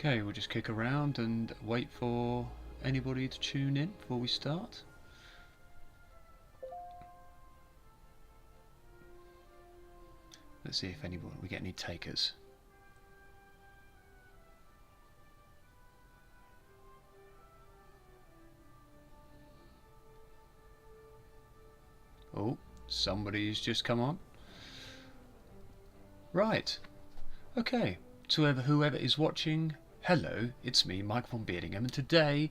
Okay, we'll just kick around and wait for anybody to tune in before we start. Let's see if we get any takers. Oh, somebody's just come on. Right. Okay. To whoever is watching, hello, it's me, Mike Vonbeardingham, and today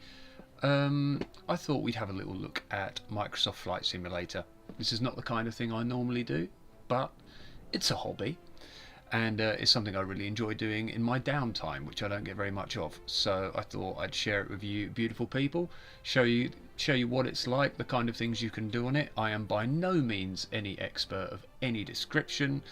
I thought we'd have a little look at Microsoft Flight Simulator. This is not the kind of thing I normally do, but it's a hobby, and it's something I really enjoy doing in my downtime, which I don't get very much of. So I thought I'd share it with you beautiful people, show you what it's like, the kind of things you can do on it. I am by no means any expert of any description,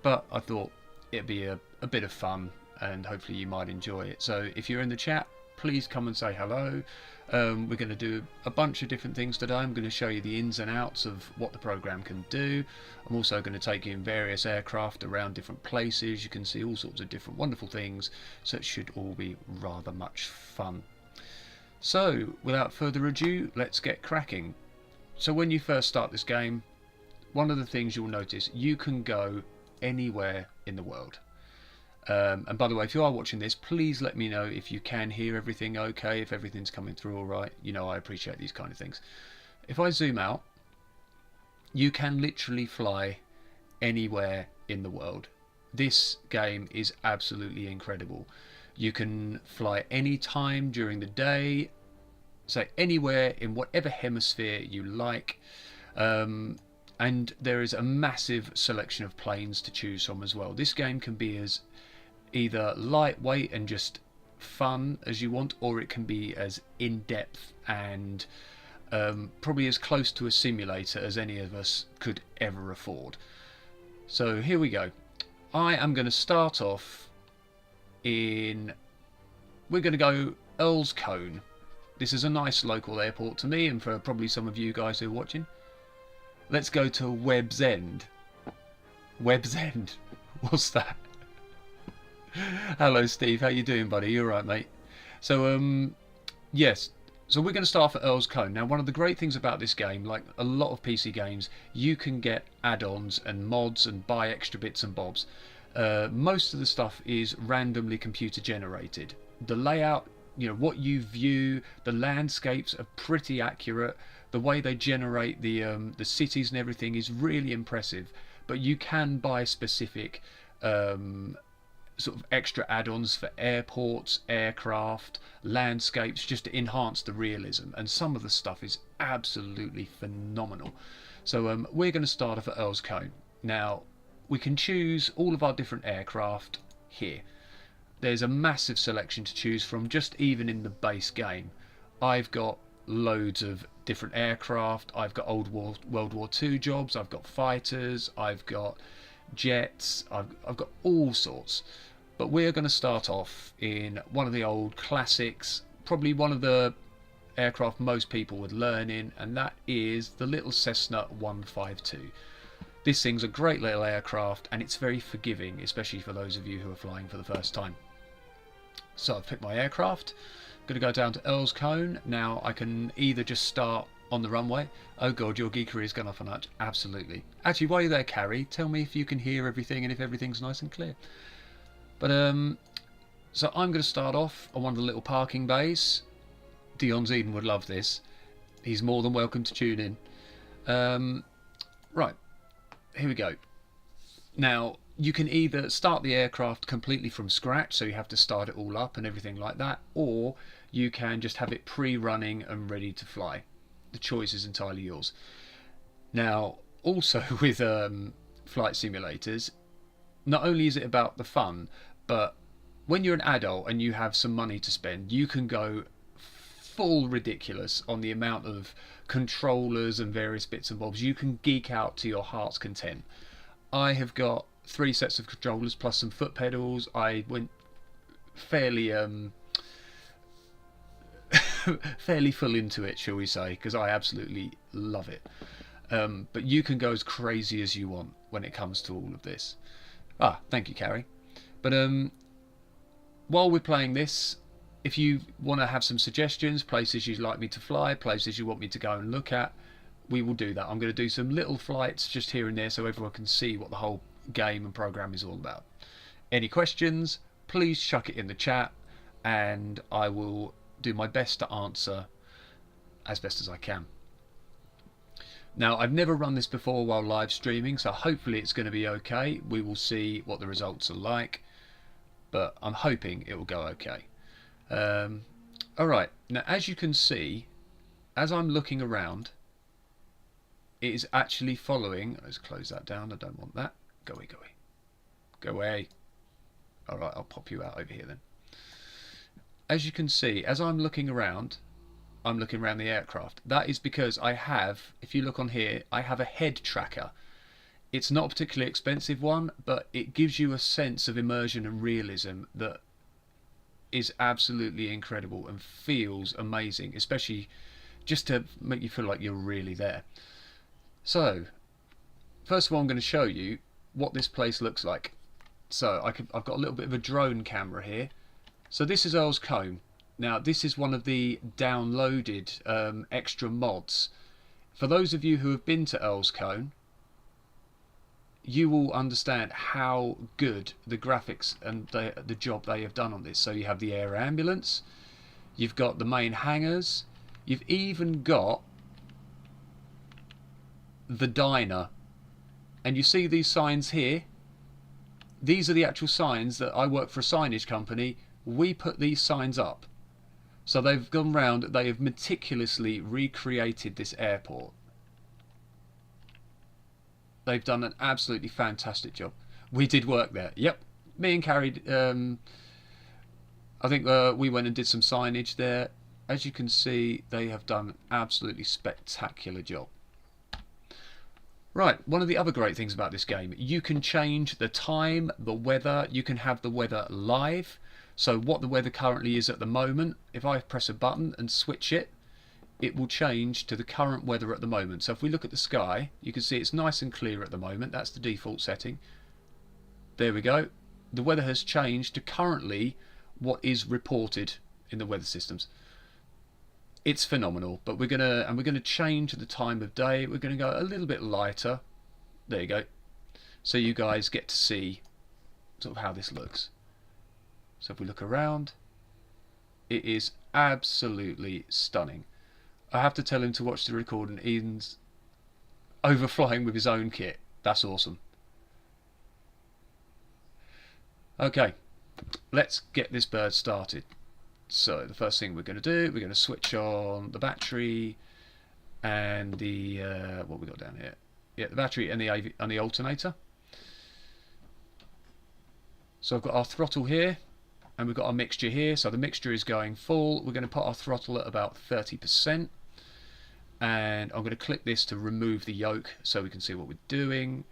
but I thought it'd be a bit of fun and hopefully you might enjoy it. So if you're in the chat, please come and say hello. We're going to do a bunch of different things today. I'm going to show you the ins and outs of what the program can do. I'm also going to take you in various aircraft around different places. You can see all sorts of different wonderful things, so it should all be rather much fun. So without further ado, let's get cracking. So when you first start this game, one of the things you'll notice, you can go anywhere in the world. And by the way, if you are watching this, please let me know if you can hear everything okay, if everything's coming through all right. You know, I appreciate these kind of things. If I zoom out, you can literally fly anywhere in the world. This game is absolutely incredible. You can fly any time during the day, so anywhere in whatever hemisphere you like. And there is a massive selection of planes to choose from as well. This game can be as either lightweight and just fun as you want, or it can be as in-depth and probably as close to a simulator as any of us could ever afford. So here we go. I am going to start off in... We're going to go Earl's Cone. This is a nice local airport to me and for probably some of you guys who are watching. Let's go to Webb's End. Webb's End. What's that? Hello Steve, how you doing buddy? You alright mate? So yes, so we're going to start at Earl's Cone. Now one of the great things about this game, like a lot of PC games, you can get add-ons and mods and buy extra bits and bobs. Most of the stuff is randomly computer generated. The layout, you know, what you view, the landscapes are pretty accurate. The way they generate the cities and everything is really impressive. But you can buy specific sort of extra add-ons for airports, aircraft, landscapes, just to enhance the realism. And some of the stuff is absolutely phenomenal. So we're going to start off at Earl's Cone. Now we can choose all of our different aircraft here. There's a massive selection to choose from, just even in the base game. I've got loads of different aircraft. I've got old World War II jobs, I've got fighters, I've got jets, I've got all sorts. But we're going to start off in one of the old classics, probably one of the aircraft most people would learn in, and that is the little Cessna 152. This thing's a great little aircraft and it's very forgiving, especially for those of you who are flying for the first time. So I've picked my aircraft. I'm going to go down to Earl's Cone. Now I can either just start on the runway. Oh god, your geekery has gone off a notch. Absolutely. Actually, while you're there, Carrie, tell me if you can hear everything and if everything's nice and clear. But so I'm going to start off on one of the little parking bays. Dion Zeden would love this. He's more than welcome to tune in. Right, here we go. Now you can either start the aircraft completely from scratch, so you have to start it all up and everything like that, or you can just have it pre-running and ready to fly. The choice is entirely yours. Now also with flight simulators, not only is it about the fun, but when you're an adult and you have some money to spend, you can go full ridiculous on the amount of controllers and various bits and bobs. You can geek out to your heart's content. I have got 3 sets of controllers plus some foot pedals. I went fairly fairly full into it, shall we say, because I absolutely love it. But you can go as crazy as you want when it comes to all of this. Ah, thank you, Carrie. But while we're playing this, if you want to have some suggestions, places you'd like me to fly, places you want me to go and look at, we will do that. I'm going to do some little flights just here and there so everyone can see what the whole game and program is all about. Any questions, please chuck it in the chat and I will do my best to answer as best as I can. Now, I've never run this before while live streaming, so hopefully it's going to be okay. We will see what the results are like, but I'm hoping it will go okay. Alright, now as you can see, as I'm looking around, it is actually following. Let's close that down, I don't want that. Go away, go away. Go away. Alright, I'll pop you out over here then. As you can see, as I'm looking around the aircraft. That is because I have, if you look on here, I have a head tracker. It's not a particularly expensive one, but it gives you a sense of immersion and realism that is absolutely incredible and feels amazing, especially just to make you feel like you're really there. So, first of all, I'm going to show you what this place looks like. So, I've got a little bit of a drone camera here. So this is Earl's Cone. Now, this is one of the downloaded extra mods. For those of you who have been to Earl's Cone, you will understand how good the graphics and the job they have done on this. So you have the air ambulance, you've got the main hangars, you've even got the diner. And you see these signs here? These are the actual signs that I work for a signage company. We put these signs up. So they've gone round, they have meticulously recreated this airport. They've done an absolutely fantastic job. We did work there. Yep. Me and Carrie, I think we went and did some signage there. As you can see, they have done an absolutely spectacular job. Right, one of the other great things about this game, you can change the time, the weather, you can have the weather live. So what the weather currently is at the moment, if I press a button and switch it, it will change to the current weather at the moment. So if we look at the sky, you can see it's nice and clear at the moment. That's the default setting. There we go. The weather has changed to currently what is reported in the weather systems. It's phenomenal, but we're gonna change the time of day. We're gonna go a little bit lighter. There you go. So you guys get to see sort of how this looks. So if we look around, it is absolutely stunning. I have to tell him to watch the recording. Ian's overflying with his own kit. That's awesome. Okay, let's get this bird started. So the first thing we're going to do, we're going to switch on the battery and the what we got down here. Yeah, the battery and the alternator. So I've got our throttle here. And we've got our mixture here, so the mixture is going full. We're going to put our throttle at about 30%. And I'm going to click this to remove the yoke so we can see what we're doing.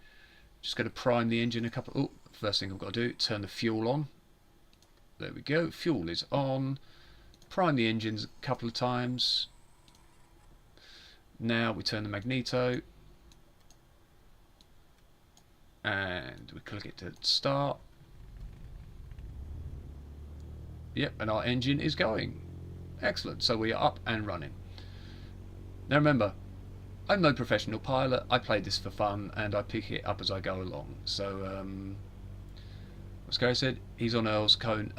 Just going to prime the engine a couple. Oh, first thing I've got to do, turn the fuel on. There we go, fuel is on. Prime the engines a couple of times. Now we turn the magneto. And we click it to start. Yep, and our engine is going. Excellent, so we are up and running. Now remember, I'm no professional pilot. I play this for fun and I pick it up as I go along. So, as Gary said, he's on Earl's Cone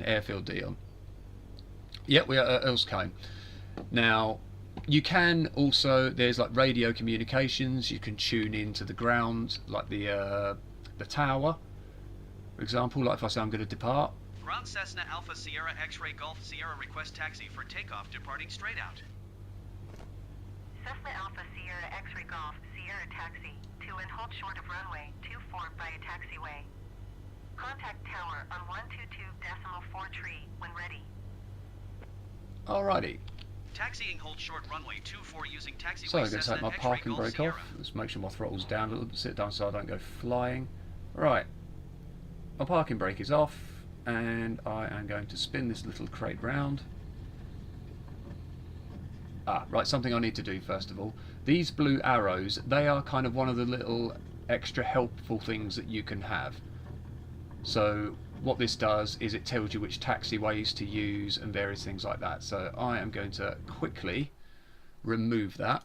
Airfield, Dion. Yep, we are at Earl's Cone. Now, you can also, there's like radio communications. You can tune into the ground, like the tower, for example. Like if I say I'm going to depart. Ground Cessna Alpha Sierra X-Ray Golf Sierra request taxi for takeoff departing straight out. Cessna Alpha Sierra X-Ray Golf Sierra taxi to and hold short of runway 24 by a taxiway. Contact tower on 122.4 tree when ready. Alrighty. Taxiing hold short runway 24 using taxiway. So I'm going to take my parking brake off. Let's make sure my throttle's down a little bit, sit down so I don't go flying. Right. My parking brake is off. And I am going to spin this little crate round. Right, something I need to do first of all. These blue arrows, they are kind of one of the little extra helpful things that you can have. So what this does is it tells you which taxiways to use and various things like that. So I am going to quickly remove that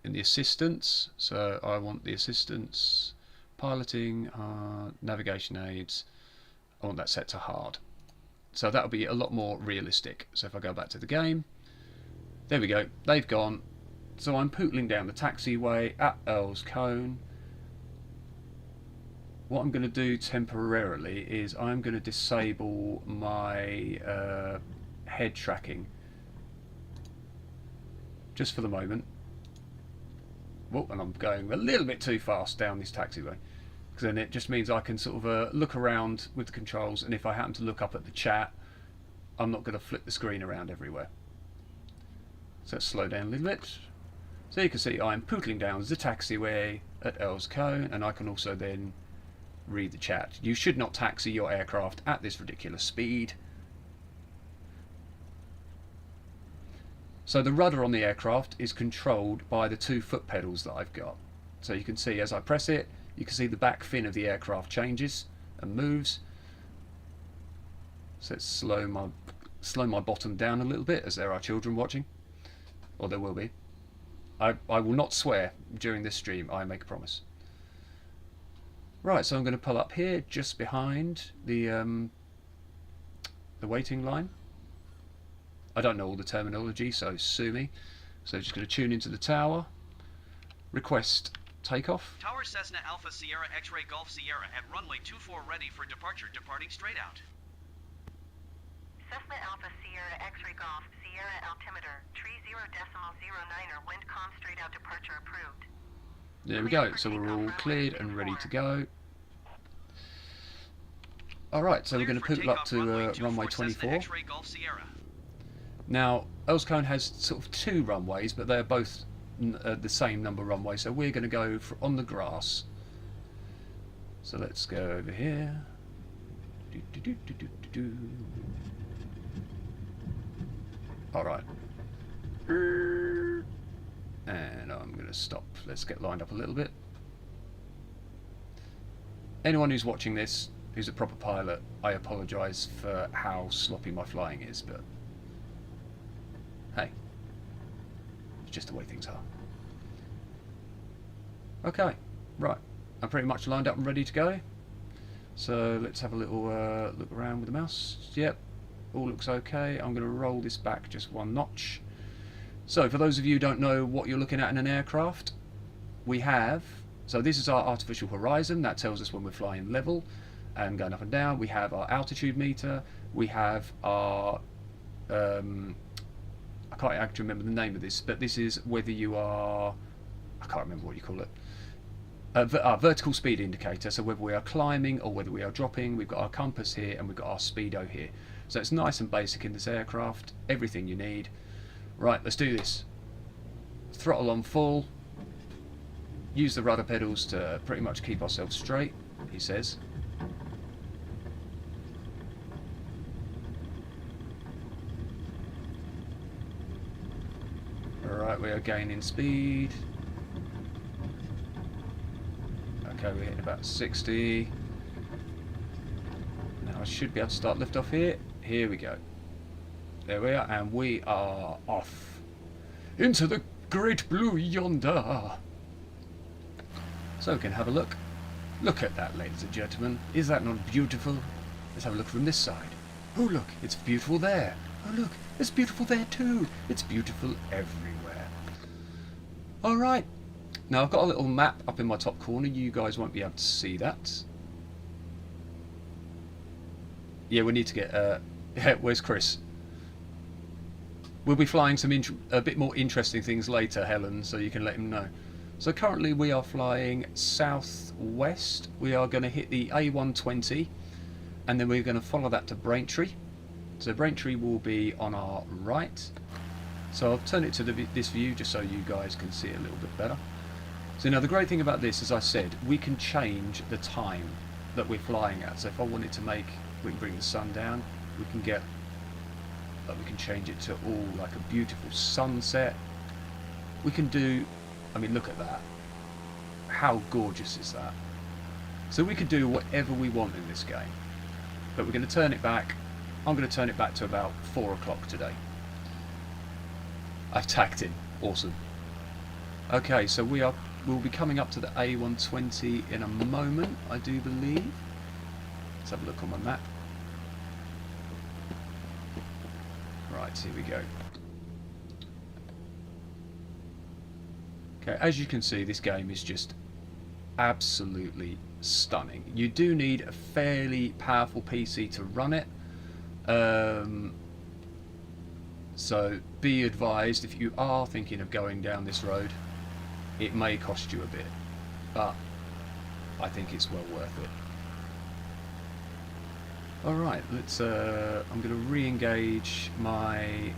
in the assistance. So I want the assistance, piloting, navigation aids, I want that set to hard. So that'll be a lot more realistic. So if I go back to the game, there we go, they've gone. So I'm pootling down the taxiway at Earl's Cone. What I'm going to do temporarily is I'm going to disable my head tracking just for the moment. Whoa, and I'm going a little bit too fast down this taxiway, because then it just means I can sort of look around with the controls, and if I happen to look up at the chat, I'm not going to flip the screen around everywhere. So let's slow down a little bit. So you can see I'm pootling down the taxiway at Earl's Cone, and I can also then read the chat. You should not taxi your aircraft at this ridiculous speed. So the rudder on the aircraft is controlled by the 2 foot pedals that I've got. So you can see as I press it, you can see the back fin of the aircraft changes and moves. So let's slow my bottom down a little bit, as there are children watching, or there will be. I will not swear during this stream, I make a promise. Right, so I'm going to pull up here just behind the waiting line. I don't know all the terminology, so sue me. So just going to tune into the tower. Request takeoff. Tower Cessna Alpha Sierra X-Ray Golf Sierra at runway 24 ready for departure, departing straight out. Cessna Alpha Sierra X-Ray Golf Sierra altimeter, tree 0.09er, windcom straight out departure approved. There we go, so we're all cleared and ready to go. Alright, so we're going to put it up to runway 24. Now, Earl's Cone has sort of 2 runways, but they're both the same number of runways, so we're going to go on the grass. So let's go over here. Alright. And I'm going to stop. Let's get lined up a little bit. Anyone who's watching this, who's a proper pilot, I apologise for how sloppy my flying is, but hey, it's just the way things are. Okay, right, I'm pretty much lined up and ready to go. So let's have a little look around with the mouse. Yep, all looks okay. I'm going to roll this back just 1 notch. So for those of you who don't know what you're looking at in an aircraft, we have, so this is our artificial horizon, that tells us when we're flying level and going up and down. We have our altitude meter, we have our, I can't actually remember the name of this, but this is whether you are, I can't remember what you call it, our vertical speed indicator, so whether we are climbing or whether we are dropping. We've got our compass here and we've got our speedo here. So it's nice and basic in this aircraft, everything you need. Right, let's do this. Throttle on full. Use the rudder pedals to pretty much keep ourselves straight, he says. Alright, we are gaining speed. Okay, we're hitting about 60. Now I should be able to start lift off here. Here we go. There we are, and we are off into the great blue yonder. So we can have a look. Look at that, ladies and gentlemen. Is that not beautiful? Let's have a look from this side. Oh look, it's beautiful there. Oh look, it's beautiful there too. It's beautiful everywhere. Alright. Now I've got a little map up in my top corner. You guys won't be able to see that. Yeah, we need to get... where's Chris? We'll be flying some a bit more interesting things later, Helen, so you can let him know. So currently we are flying southwest. We are going to hit the A120 and then we're going to follow that to Braintree. So Braintree will be on our right. So I'll turn it to this view just so you guys can see it a little bit better. So now the great thing about this, as I said, we can change the time that we're flying at. So if I wanted to make, we can bring the sun down, we can get, we can change it to all like a beautiful sunset. We can do, I mean, look at that. How gorgeous is that? So we could do whatever we want in this game, but we're going to turn it back. I'm going to turn it back to about 4 o'clock today. I've tacked in. Awesome. Okay, so we'll be coming up to the A120 in a moment, I do believe. Let's have a look on my map. Right, here we go. Okay, as you can see, this game is just absolutely stunning. You do need a fairly powerful PC to run it. So be advised, if you are thinking of going down this road, it may cost you a bit, but I think it's well worth it. Alright, let's I'm going to re-engage my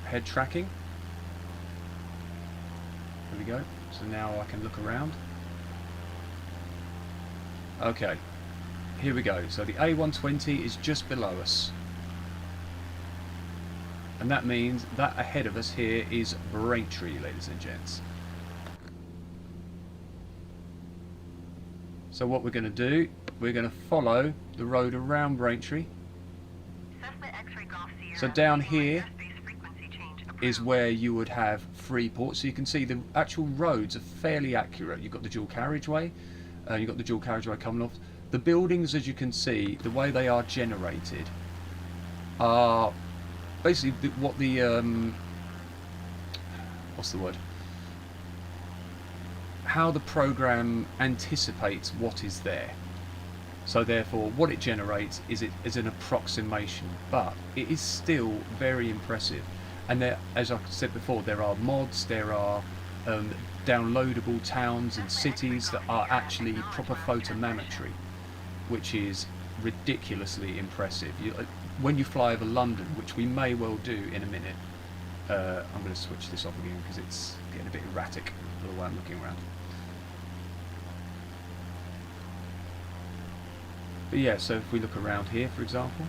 head tracking. There we go. So now I can look around. Okay, here we go. So the A120 is just below us. And that means that ahead of us here is Braintree, ladies and gents. So what we're going to do, we're going to follow the road around Braintree. So down here is where you would have Freeport. So you can see the actual roads are fairly accurate. You've got the dual carriageway, coming off. The buildings, as you can see, the way they are generated are basically what the what's the word? How the program anticipates what is there. So therefore, what it generates is an approximation, but it is still very impressive. And there, as I said before, there are mods, there are downloadable towns and cities that are actually proper photogrammetry, which is ridiculously impressive. When you fly over London, which we may well do in a minute, I'm going to switch this off again because it's getting a bit erratic the way I'm looking around. But yeah, so if we look around here, for example,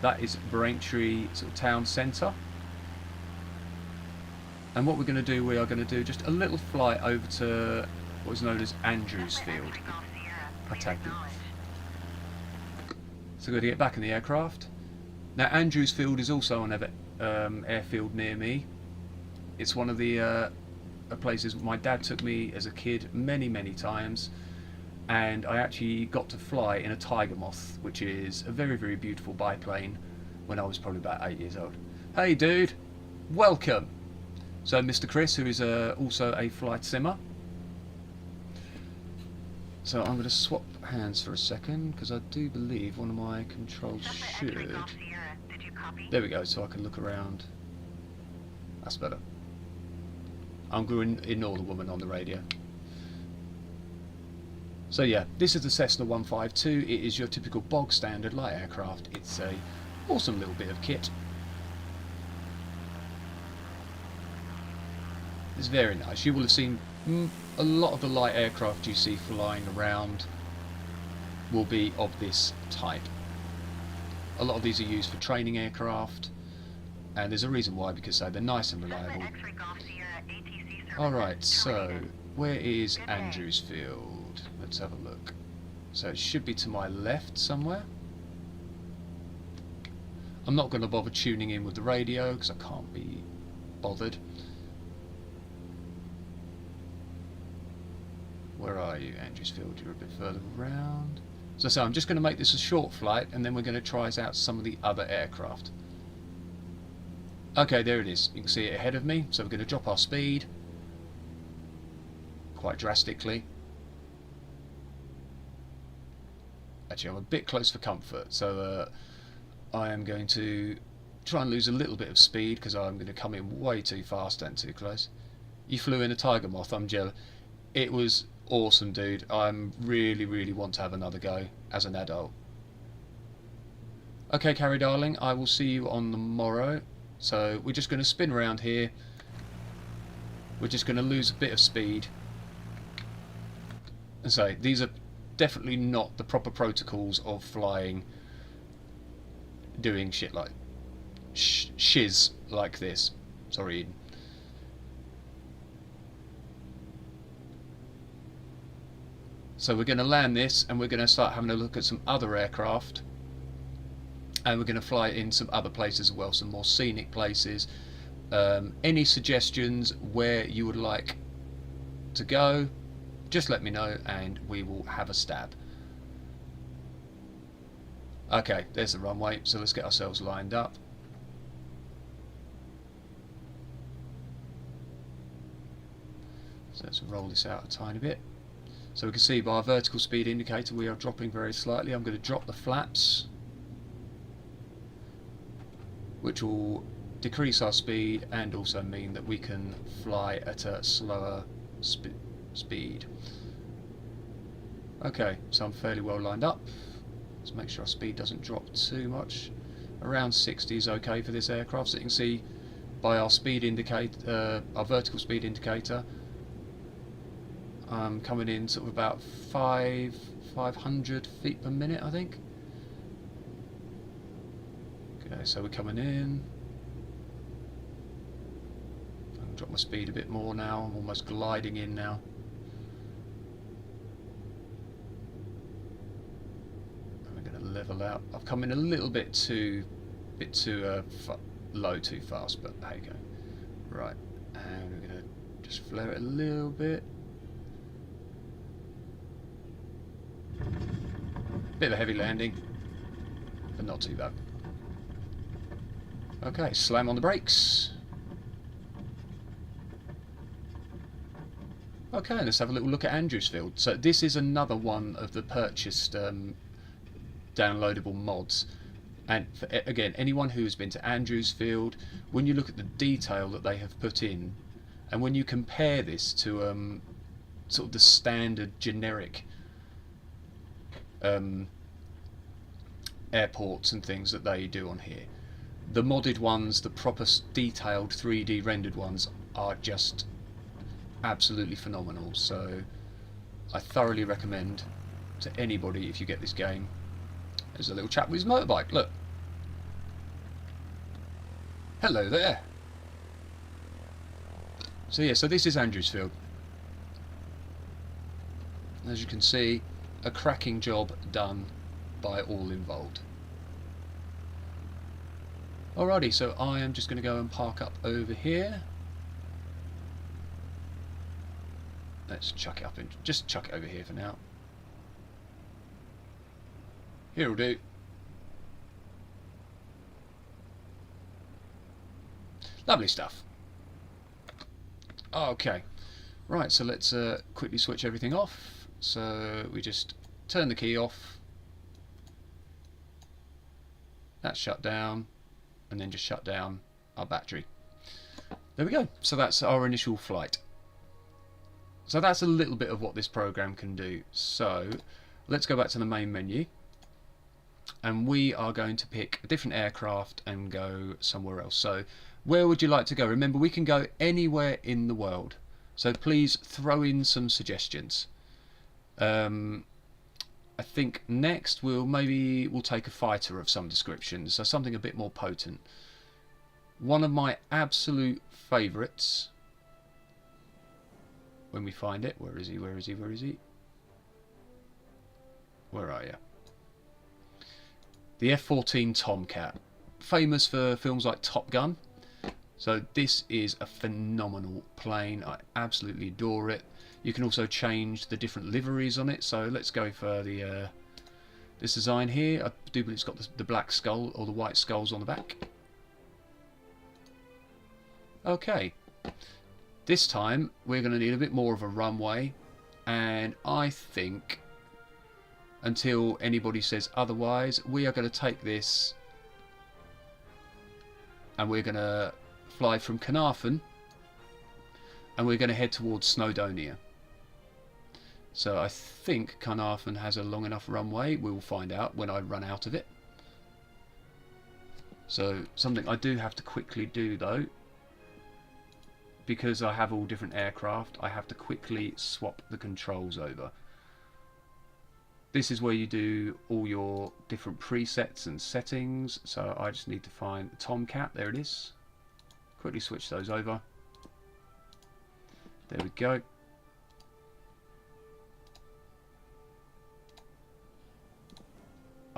that is Braintree sort of town centre. And what we're going to do, we are going to do just a little flight over to what is known as Andrews Field. I tagged it. So we're going to get back in the aircraft. Now Andrews Field is also another airfield near me. It's one of the places my dad took me as a kid many times, and I actually got to fly in a Tiger Moth, which is a very beautiful biplane, when I was probably about 8 years old. Hey dude, welcome. So Mr. Chris, who is also a flight simmer. So I'm going to swap hands for a second, because I do believe one of my controls should... There we go, so I can look around. That's better. I'm going to ignore the woman on the radio. So yeah, this is the Cessna 152. It is your typical bog standard light aircraft. It's a awesome little bit of kit. It's very nice. You will have seen a lot of the light aircraft you see flying around will be of this type. A lot of these are used for training aircraft, and there's a reason why, because they're nice and reliable. Alright, so where is Andrews Field? Let's have a look. So it should be to my left somewhere. I'm not going to bother tuning in with the radio because I can't be bothered. Where are you, Andrews Field? You're a bit further around. So I'm just going to make this a short flight, and then we're going to try out some of the other aircraft. Okay, there it is. You can see it ahead of me. So we're going to drop our speed quite drastically. Actually, I'm a bit close for comfort, so I am going to try and lose a little bit of speed because I'm going to come in way too fast and too close. You flew in a Tiger Moth. I'm jealous. It was awesome, dude. I'm really want to have another go as an adult. Okay, Carrie darling, I will see you on the morrow. So we're just going to spin around here. We're just going to lose a bit of speed. And so these are definitely not the proper protocols of flying, doing shit like shiz like this. Sorry, Eden. So we're going to land this and we're going to start having a look at some other aircraft, and we're going to fly in some other places as well, some more scenic places. Any suggestions where you would like to go, just let me know and we will have a stab. Okay, there's the runway, so let's get ourselves lined up. So let's roll this out a tiny bit. So we can see by our vertical speed indicator we are dropping very slightly. I'm going to drop the flaps, which will decrease our speed and also mean that we can fly at a slower speed. Okay, so I'm fairly well lined up. Let's make sure our speed doesn't drop too much. Around 60 is okay for this aircraft. So you can see by our speed indicator, our vertical speed indicator, I'm coming in sort of about 500 feet per minute, I think. Okay, so we're coming in. I can drop my speed a bit more now. I'm almost gliding in now. Level out. I've come in a little bit too low too fast, but there you go. Right, and we're going to just flare it a little bit. Bit of a heavy landing, but not too bad. Okay, slam on the brakes. Okay, let's have a little look at Andrewsfield. So this is another one of the purchased downloadable mods, and for, again, anyone who has been to Andrewsfield, when you look at the detail that they have put in, and when you compare this to sort of the standard generic airports and things that they do on here, the modded ones, the proper detailed 3D rendered ones, are just absolutely phenomenal. So I thoroughly recommend to anybody, if you get this game. There's a little chap with his motorbike, look. Hello there. So yeah, so this is Andrewsfield. As you can see, a cracking job done by all involved. Alrighty, so I am just going to go and park up over here. Let's chuck it up and just chuck it over here for now. Here'll do. Lovely stuff. Okay, right, so let's quickly switch everything off. So we just turn the key off. That's shut down, and then just shut down our battery. There we go. So that's our initial flight. So that's a little bit of what this program can do. So let's go back to the main menu. And we are going to pick a different aircraft and go somewhere else. So where would you like to go? Remember, we can go anywhere in the world, so please throw in some suggestions. I think next we'll take a fighter of some description, so something a bit more potent. One of my absolute favourites, when we find it, where is he, where is he, where is he? Where are you? The F-14 Tomcat, famous for films like Top Gun. So this is a phenomenal plane. I absolutely adore it. You can also change the different liveries on it. So let's go for the this design here. I do believe it's got the black skull or the white skulls on the back. Okay, this time we're going to need a bit more of a runway, and I think, until anybody says otherwise, we are going to take this and we're going to fly from Carnarvon and we're going to head towards Snowdonia. So I think Carnarvon has a long enough runway. We will find out when I run out of it. So something I do have to quickly do though, because I have all different aircraft, I have to quickly swap the controls over. This is where you do all your different presets and settings. So I just need to find the Tomcat. There it is. Quickly switch those over. There we go.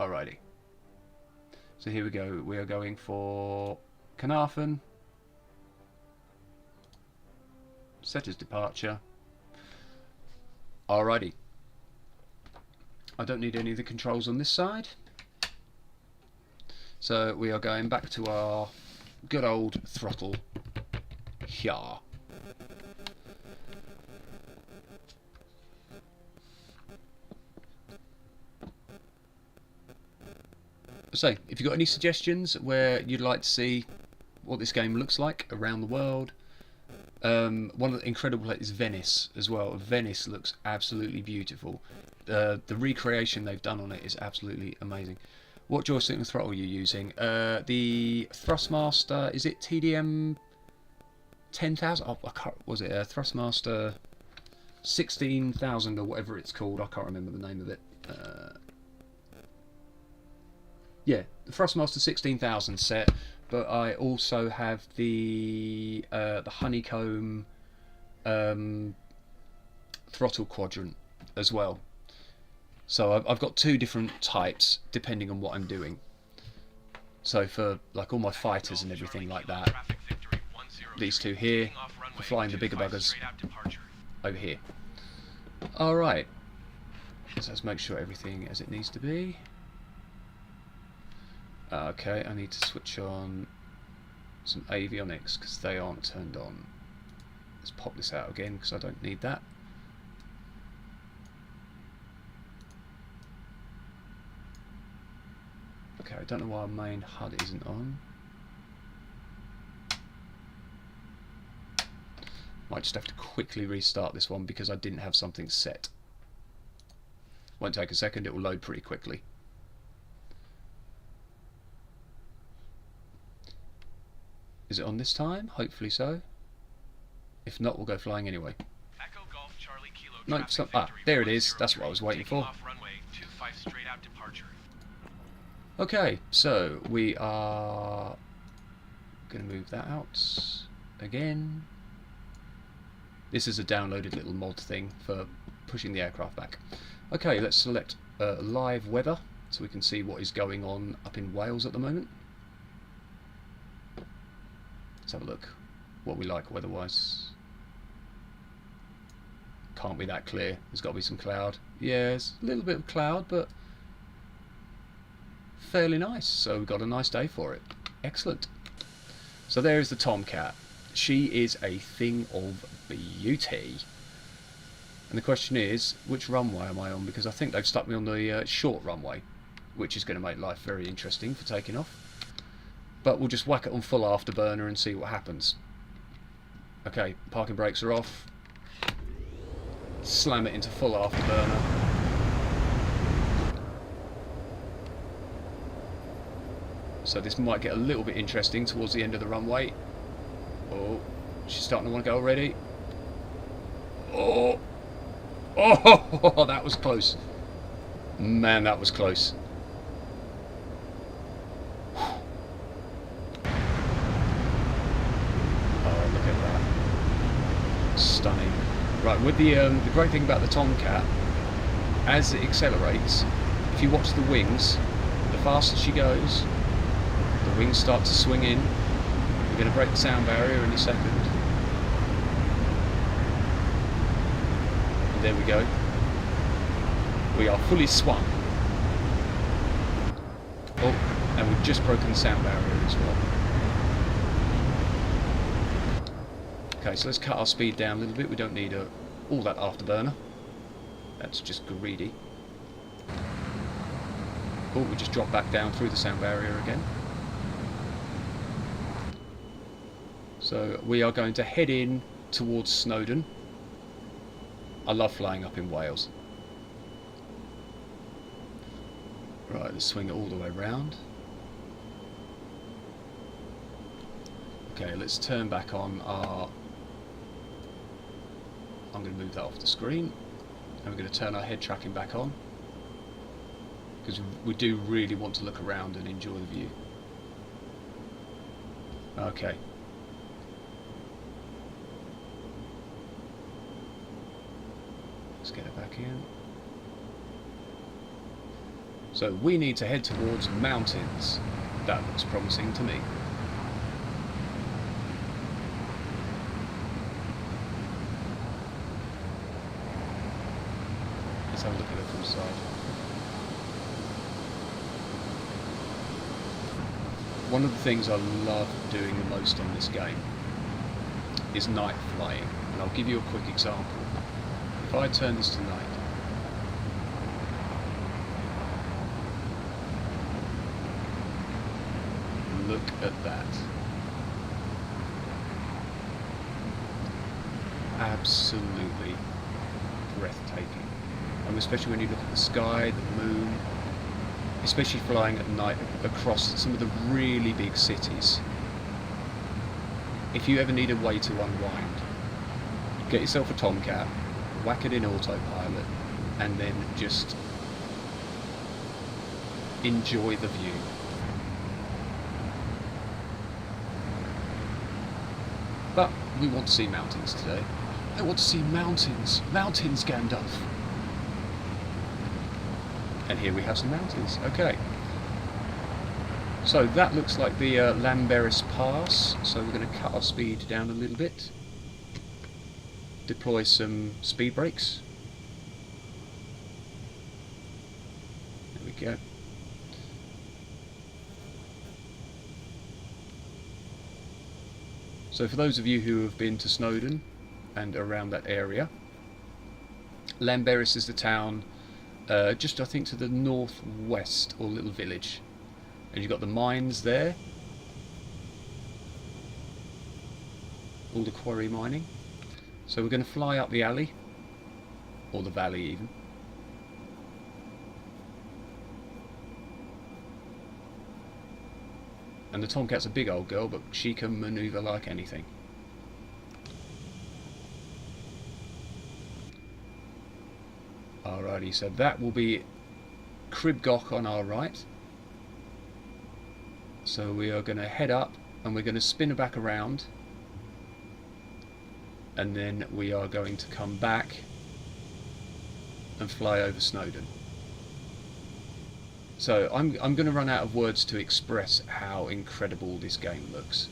Alrighty. So here we go. We are going for Carnarvon. Set as departure. Alrighty. I don't need any of the controls on this side. So we are going back to our good old throttle here. So, if you've got any suggestions where you'd like to see what this game looks like around the world, one of the incredible places is Venice as well. Venice looks absolutely beautiful. The recreation they've done on it is absolutely amazing. What joystick and throttle are you using? The Thrustmaster, is it TDM 10,000? Oh, I can't, was it Thrustmaster 16,000 or whatever it's called? I can't remember the name of it. Yeah, the Thrustmaster 16,000 set, but I also have the honeycomb throttle quadrant as well. So I've got two different types depending on what I'm doing. So for like all my fighters and everything like that, these two here for flying the bigger buggers over here. Alright, so let's make sure everything as it needs to be. Okay, I need to switch on some avionics because they aren't turned on. Let's pop this out again because I don't need that. Okay, I don't know why our main HUD isn't on. Might just have to quickly restart this one because I didn't have something set. Won't take a second, it will load pretty quickly. Is it on this time? Hopefully so. If not, we'll go flying anyway. Echo Golf Charlie Kilo No, there it is. That's what I was waiting for. Off runway 25 straight out departure. Okay, so we are going to move that out again. This is a downloaded little mod thing for pushing the aircraft back. Okay, let's select live weather so we can see what is going on up in Wales at the moment. Let's have a look what we like weather-wise. Can't be that clear. There's got to be some cloud. Yeah, there's a little bit of cloud, but fairly nice. So we've got a nice day for it. Excellent. So there is the Tomcat. She is a thing of beauty. And the question is, which runway am I on? Because I think they've stuck me on the short runway, which is going to make life very interesting for taking off. But we'll just whack it on full afterburner and see what happens. Okay, parking brakes are off. Slam it into full afterburner. So this might get a little bit interesting towards the end of the runway. Oh, she's starting to want to go already. Oh, oh, that was close. Man, that was close. Stunning. Right, with the great thing about the Tomcat, as it accelerates, if you watch the wings, the faster she goes, the wings start to swing in. We're going to break the sound barrier in a second. And there we go. We are fully swung. Oh, and we've just broken the sound barrier as well. Okay, so let's cut our speed down a little bit. We don't need all that afterburner. That's just greedy. Oh, we just dropped back down through the sound barrier again. So we are going to head in towards Snowdon. I love flying up in Wales. Right, let's swing it all the way round. Okay, let's turn back on our... I'm going to move that off the screen. And we're going to turn our head tracking back on. Because we do really want to look around and enjoy the view. Okay. Let's get it back in. So we need to head towards mountains. That looks promising to me. Let's have a look at it from the side. One of the things I love doing the most on this game is night flying, and I'll give you a quick example. If I turn this to night, look at that. Absolutely breathtaking. And especially when you look at the sky, the moon, especially flying at night across some of the really big cities. If you ever need a way to unwind, get yourself a Tomcat, whack it in autopilot, and then just enjoy the view. But we want to see mountains today. I want to see mountains. Mountains, Gandalf. And here we have some mountains. Okay. So that looks like the Lamberis Pass. So we're going to cut our speed down a little bit. Deploy some speed brakes. There we go. So for those of you who have been to Snowdon and around that area, Lamberis is the town just I think to the northwest, or little village. And you've got the mines there, all the quarry mining. So we're going to fly up the alley, or the valley even. And the Tomcat's a big old girl, but she can manoeuvre like anything. Alrighty, so that will be Cribgoch on our right. So we are going to head up and we're going to spin back around. And then we are going to come back and fly over Snowdon. So I'm going to run out of words to express how incredible this game looks.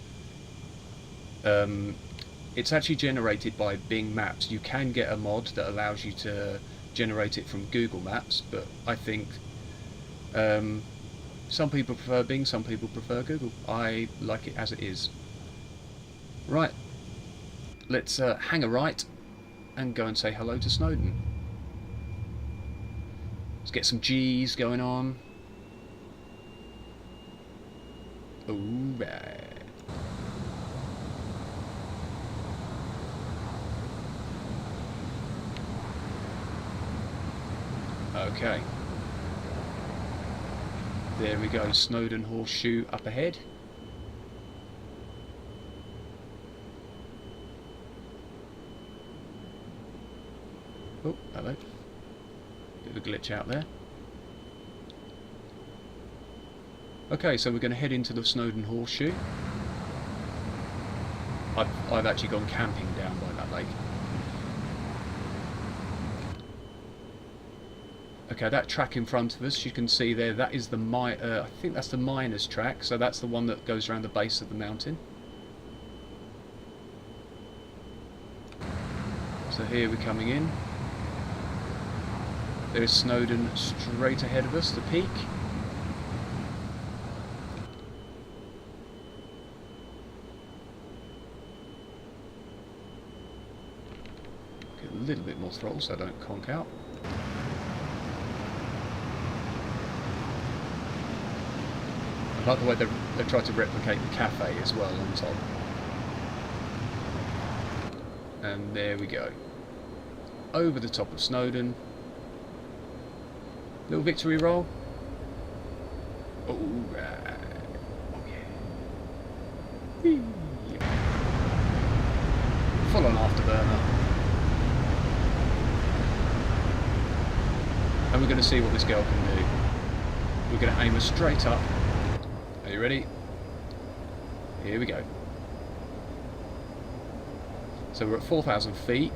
It's actually generated by Bing Maps. You can get a mod that allows you to generate it from Google Maps, but I think some people prefer Bing, some people prefer Google. I like it as it is. Right, let's hang a right and go and say hello to Snowdon. Let's get some G's going on. Alright. Okay. There we go, Snowdon Horseshoe up ahead. Oh, hello. Bit of a glitch out there. Okay, so we're going to head into the Snowdon Horseshoe. I've actually gone camping down by that lake. Okay, that track in front of us, you can see there, that is the I think that's the miners' track, so that's the one that goes around the base of the mountain. So here we're coming in. There's Snowdon straight ahead of us, the peak. Get a little bit more throttle so I don't conk out. I like the way they've tried to replicate the cafe as well on top. And there we go. Over the top of Snowdon. Little victory roll. Alright. Oh yeah. Whee. Full on afterburner. And we're going to see what this girl can do. We're going to aim her straight up. Are you ready? Here we go. So we're at 4,000 feet.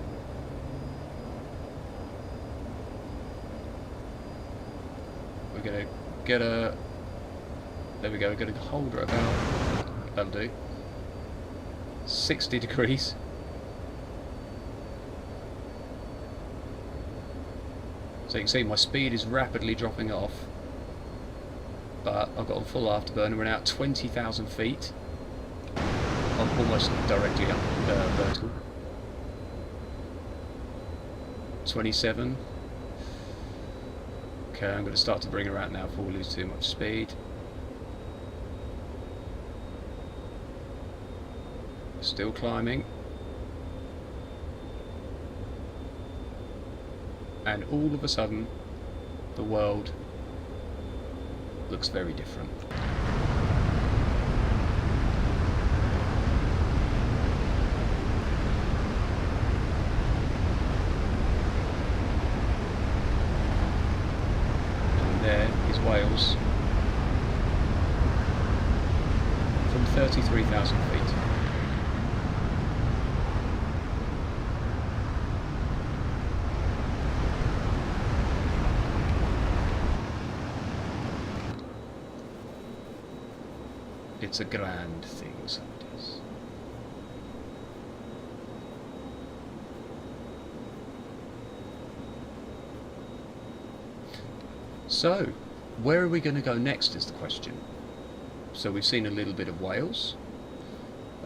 We're we're going to get a... There we go, we're going to hold her about... That'll do. 60 degrees. So you can see my speed is rapidly dropping off. But I've got on full afterburner. We're now at 20,000 feet. I'm almost directly up vertical. 27. Okay, I'm going to start to bring her out now before we lose too much speed. Still climbing. And all of a sudden, the world looks very different. And there is Wales from 33,000 feet. It's a grand thing, so it is. So, where are we going to go next is the question. So we've seen a little bit of Wales.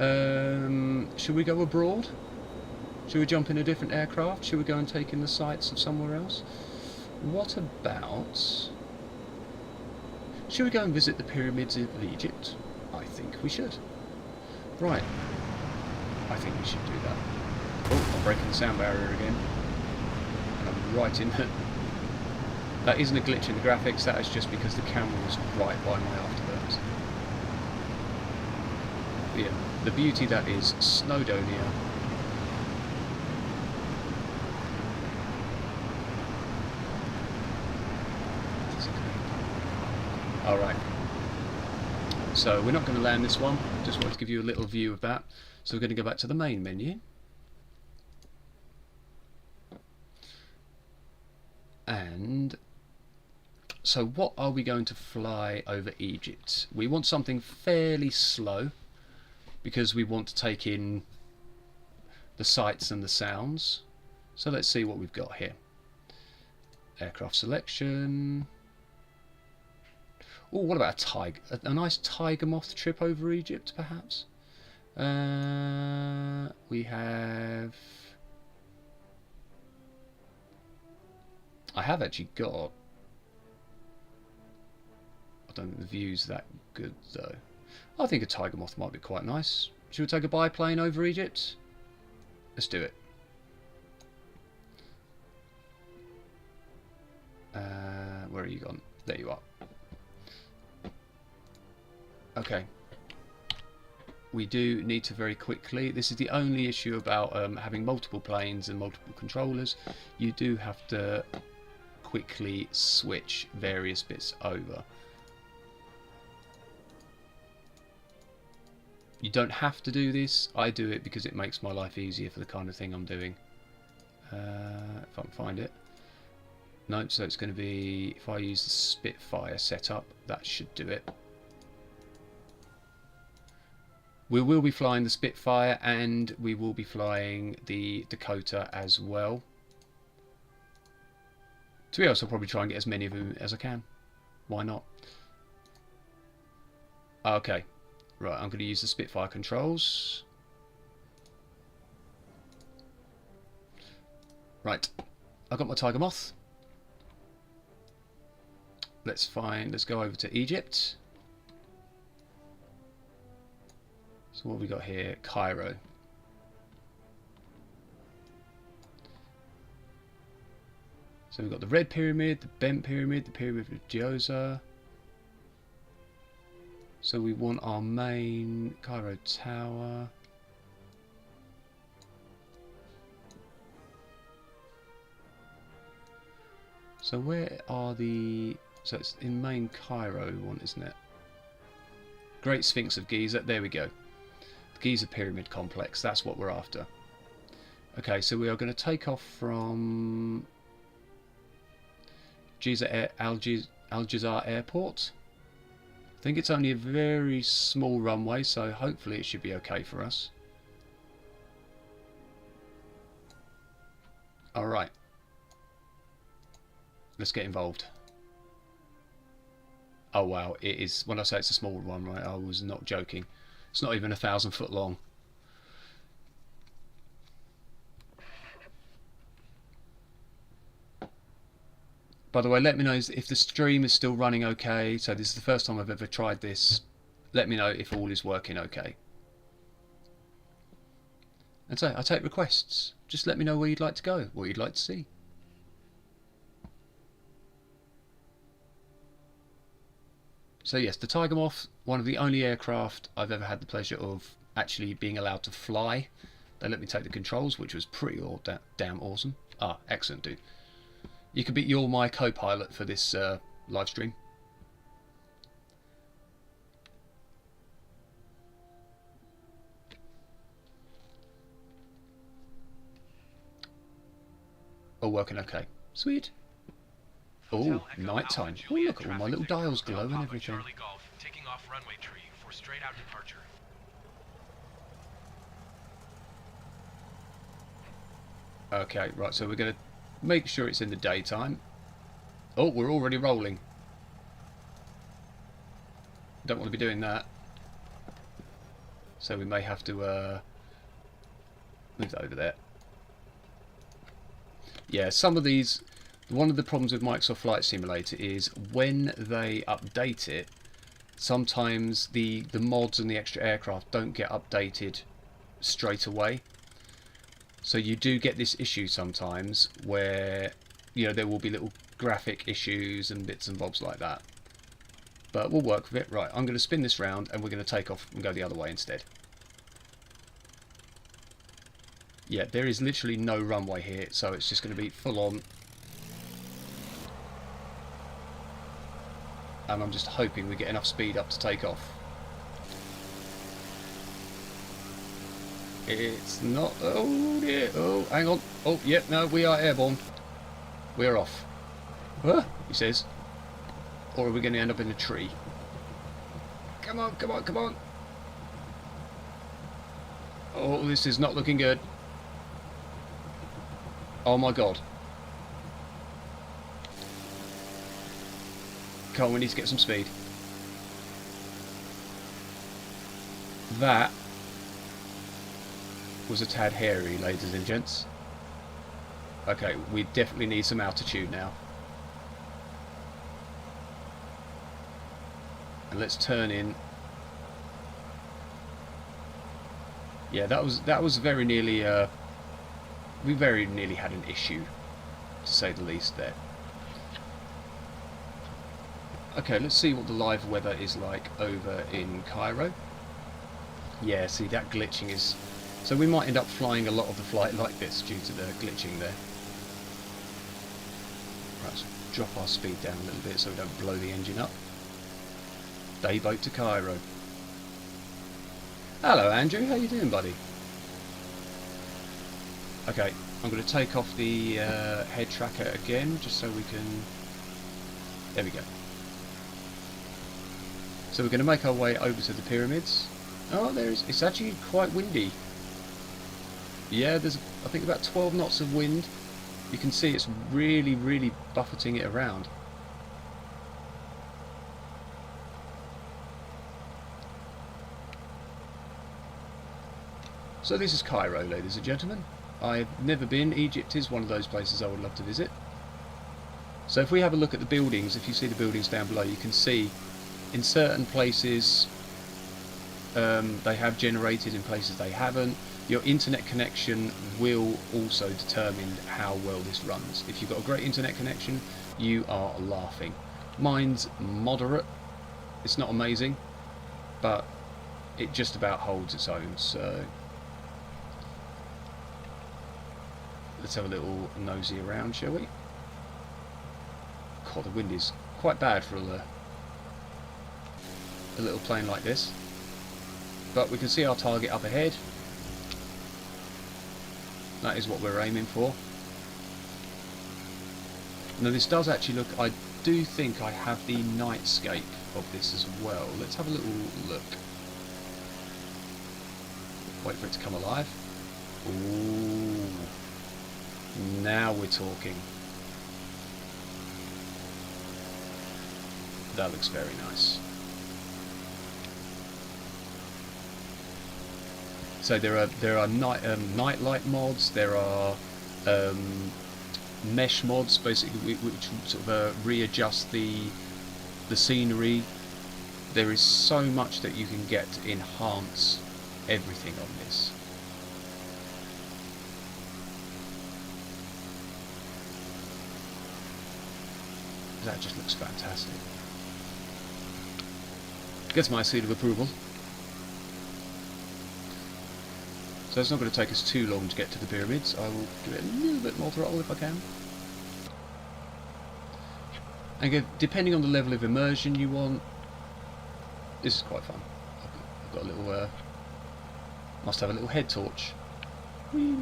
Should we go abroad? Should we jump in a different aircraft? Should we go and take in the sights of somewhere else? What about... Should we go and visit the pyramids of Egypt? I think we should. Right. I think we should do that. Oh, I'm breaking the sound barrier again. And I'm right in it. That isn't a glitch in the graphics, that is just because the camera was right by my afterburners. But yeah, the beauty that is Snowdonia. Alright. So we're not going to land this one, just wanted to give you a little view of that. So we're going to go back to the main menu. And so what are we going to fly over Egypt? We want something fairly slow because we want to take in the sights and the sounds. So let's see what we've got here. Aircraft selection. Oh, what about a nice tiger moth trip over Egypt, perhaps? We have... I have actually got... I don't think the view's that good, though. I think a tiger moth might be quite nice. Should we take a biplane over Egypt? Let's do it. Where are you gone? There you are. Okay. We do need to very quickly, this is the only issue about having multiple planes and multiple controllers, you do have to quickly switch various bits over. You don't have to do this, I do it because it makes my life easier for the kind of thing I'm doing. If I can find it. No, so it's going to be, if I use the Spitfire setup, that should do it. We will be flying the Spitfire and we will be flying the Dakota as well. To be honest, I'll probably try and get as many of them as I can. Why not? Okay. Right, I'm going to use the Spitfire controls. Right. I've got my Tiger Moth. Let's go over to Egypt. So what have we got here? Cairo. So we've got the Red Pyramid, the Bent Pyramid, the Pyramid of Djoser. So we want our main Cairo Tower. So where are the... So it's in main Cairo one, isn't it? Great Sphinx of Giza. There we go. The Giza Pyramid Complex. That's what we're after. Okay, so we are going to take off from Al Jazar Airport. I think it's only a very small runway, so hopefully it should be okay for us. Alright. Let's get involved. Oh wow, it is. When I say it's a small runway, I was not joking. It's not even 1,000 foot long. By the way, let me know if the stream is still running okay. So this is the first time I've ever tried this. Let me know if all is working okay. And so I take requests. Just let me know where you'd like to go, what you'd like to see. So yes, the Tiger Moth, one of the only aircraft I've ever had the pleasure of actually being allowed to fly. They let me take the controls, which was pretty damn awesome. Ah, excellent, dude. You're my co-pilot for this live stream. All working okay. Sweet. Oh, night time. Oh, look at all my little dials glow and everything. Taking off runway tree for straight out departure. Okay, right, so we're going to make sure it's in the daytime. Oh, we're already rolling. Don't want to be doing that. So we may have to move that over there. Yeah, some of these... One of the problems with Microsoft Flight Simulator is when they update it, sometimes the mods and the extra aircraft don't get updated straight away. So you do get this issue sometimes where, you know, there will be little graphic issues and bits and bobs like that. But we'll work with it. Right, I'm going to spin this round and we're going to take off and go the other way instead. Yeah, there is literally no runway here, so it's just going to be full on. And I'm just hoping we get enough speed up to take off. It's not... Oh dear. Oh, hang on. Oh, yep, no, we are airborne. We're off. Huh? He says. Or are we going to end up in a tree? Come on, come on, come on. Oh, this is not looking good. Oh my god. Come on, we need to get some speed. That was a tad hairy, ladies and gents. Okay, we definitely need some altitude now. And let's turn in. Yeah, that was very nearly we very nearly had an issue, to say the least there. Okay, let's see what the live weather is like over in Cairo. Yeah, see, that glitching is... So we might end up flying a lot of the flight like this due to the glitching there. Right, let's drop our speed down a little bit so we don't blow the engine up. Day boat to Cairo. Hello Andrew, how you doing, buddy? Okay, I'm going to take off the head tracker again just so we can... There we go. So we're going to make our way over to the pyramids. Oh, it's actually quite windy. Yeah, there's I think about 12 knots of wind. You can see it's really, really buffeting it around. So this is Cairo, ladies and gentlemen. I've never been. Egypt is one of those places I would love to visit. So if we have a look at the buildings, if you see the buildings down below, you can see in certain places they have generated, in places they haven't. Your internet connection will also determine how well this runs. If you've got a great internet connection, you are laughing. Mine's moderate. It's not amazing, but it just about holds its own. So let's have a little nosy around, shall we? God, the wind is quite bad for a little plane like this. But we can see our target up ahead. That is what we're aiming for. Now this does actually look... I do think I have the nightscape of this as well. Let's have a little look. Wait for it to come alive. Ooh. Now we're talking. That looks very nice. So there are nightlight mods. There are mesh mods, basically, which sort of readjust the scenery. There is so much that you can get to enhance everything on this. That just looks fantastic. Gets my seal of approval. So it's not going to take us too long to get to the pyramids. I will give it a little bit more throttle if I can. And again, depending on the level of immersion you want, this is quite fun. I've got a little, must have a little head torch. Whee!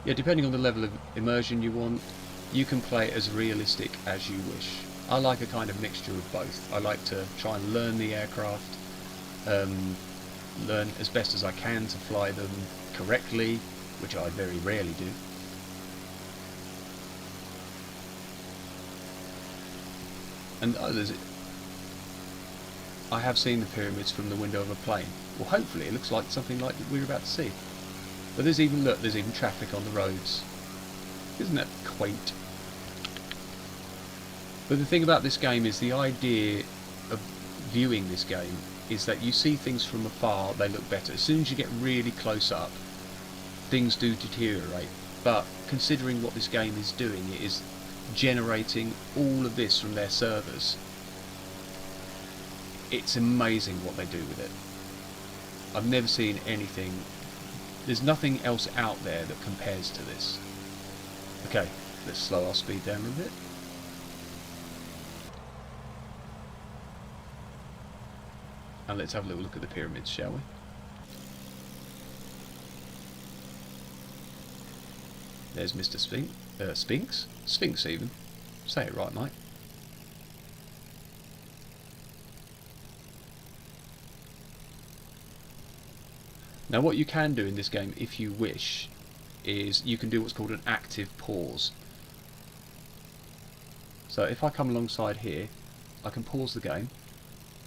Yeah, depending on the level of immersion you want, you can play as realistic as you wish. I like a kind of mixture of both. I like to try and learn the aircraft, learn as best as I can to fly them correctly, which I very rarely do. And others, I have seen the pyramids from the window of a plane. Well, hopefully it looks like something like that we're about to see. But there's even, look, there's even traffic on the roads. Isn't that quaint? But the thing about this game is the idea of viewing this game is that you see things from afar, they look better. As soon as you get really close up, things do deteriorate. But considering what this game is doing, it is generating all of this from their servers. It's amazing what they do with it. I've never seen anything. There's nothing else out there that compares to this. Okay, let's slow our speed down a little bit. And let's have a little look at the pyramids, shall we? There's Mr. Sphinx? Sphinx even. Say it right, mate. Now what you can do in this game, if you wish, is you can do what's called an active pause. So if I come alongside here, I can pause the game,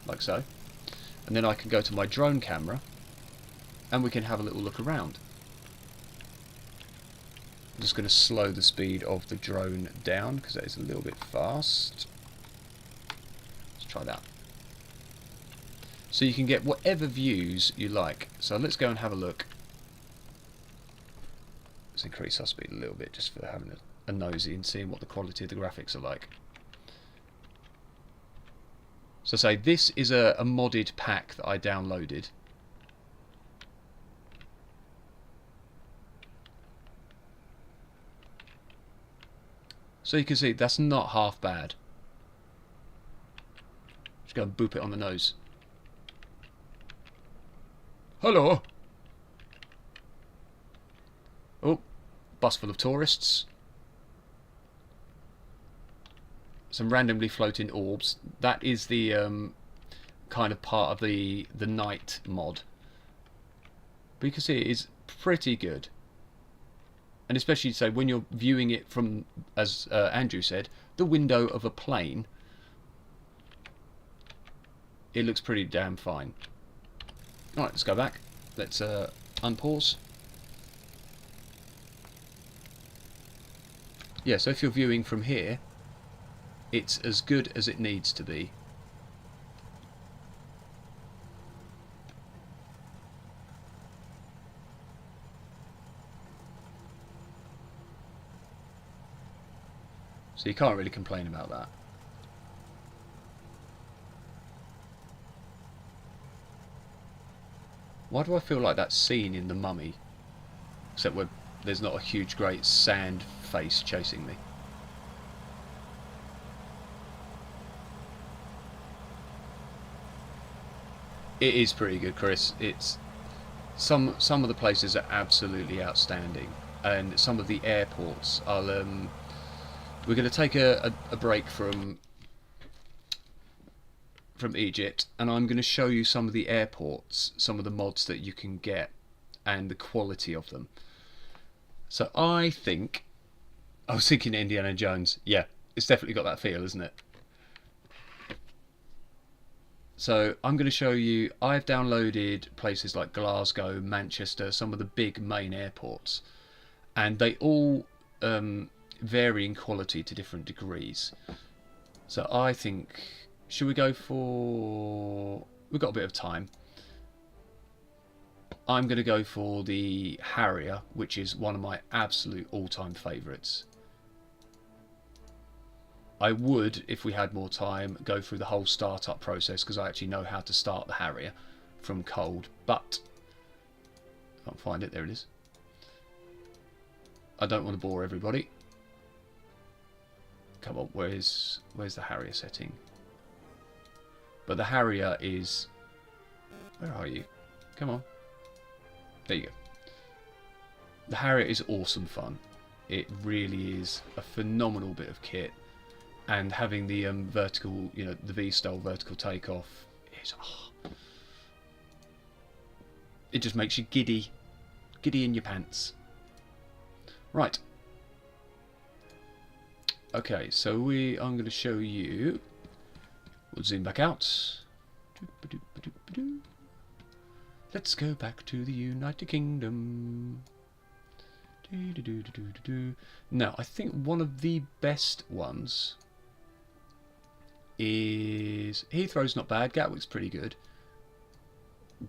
like so, and then I can go to my drone camera, and we can have a little look around. I'm just going to slow the speed of the drone down, because that is a little bit fast. Let's try that. So you can get whatever views you like. So let's go and have a look. Let's increase our speed a little bit just for having a nosy and seeing what the quality of the graphics are like. So say this is a modded pack that I downloaded. So you can see that's not half bad. Just go and boop it on the nose. Hello. Oh, bus full of tourists. Some randomly floating orbs. That is the kind of part of the night mod. But you can see it is pretty good. And especially, say, when you're viewing it from, as Andrew said, the window of a plane, it looks pretty damn fine. Alright, let's go back. Let's unpause. Yeah, so if you're viewing from here, it's as good as it needs to be. So you can't really complain about that. Why do I feel like that scene in The Mummy? Except where there's not a huge great sand face chasing me. It is pretty good, Chris. It's some of the places are absolutely outstanding. and some of the airports. We're going to take a break from Egypt, and I'm going to show you some of the airports, some of the mods that you can get, and the quality of them. So I was thinking Indiana Jones. Yeah, it's definitely got that feel, isn't it? So I'm going to show you, I've downloaded places like Glasgow, Manchester, some of the big main airports, and they all vary in quality to different degrees. So I think, should we go for, we've got a bit of time. I'm going to go for the Harrier, which is one of my absolute all-time favourites. I would, if we had more time, go through the whole startup process, because I actually know how to start the Harrier from cold, but I can't find it. There it is. I don't want to bore everybody. Come on, where's the Harrier setting? But the Harrier is... Where are you? Come on. There you go. The Harrier is awesome fun. It really is a phenomenal bit of kit. And having the vertical, you know, the V-style vertical takeoff is... Oh, it just makes you giddy. Giddy in your pants. Right. Okay, so I'm going to show you... We'll zoom back out. Let's go back to the United Kingdom. Now, I think one of the best ones is... Heathrow's not bad, Gatwick's pretty good.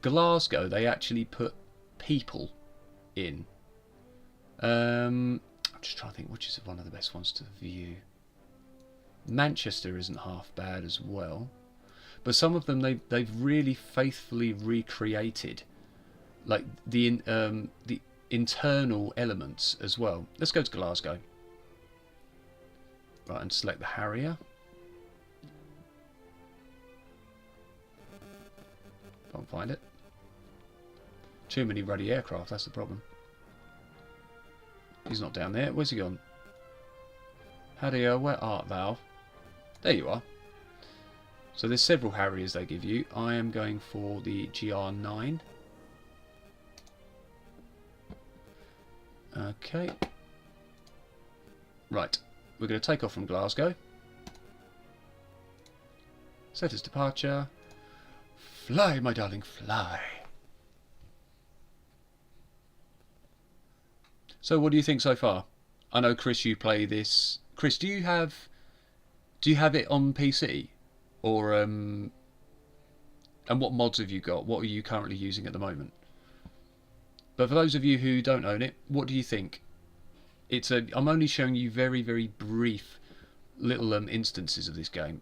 Glasgow, they actually put people in. I'm just trying to think which is one of the best ones to view. Manchester isn't half bad as well, but some of them they've really faithfully recreated, like the internal elements as well. Let's go to Glasgow. Right, and select the Harrier. Can't find it. Too many ruddy aircraft, that's the problem. He's not down there. Where's he gone? Harrier, where art thou? There you are. So there's several Harriers they give you. I am going for the GR9. Okay. Right. We're going to take off from Glasgow. Set as departure. Fly, my darling, fly. So what do you think so far? I know, Chris, you play this. Chris, do you have it on PC? Or and what mods have you got? What are you currently using at the moment? But for those of you who don't own it, what do you think? I'm only showing you very, very brief little instances of this game.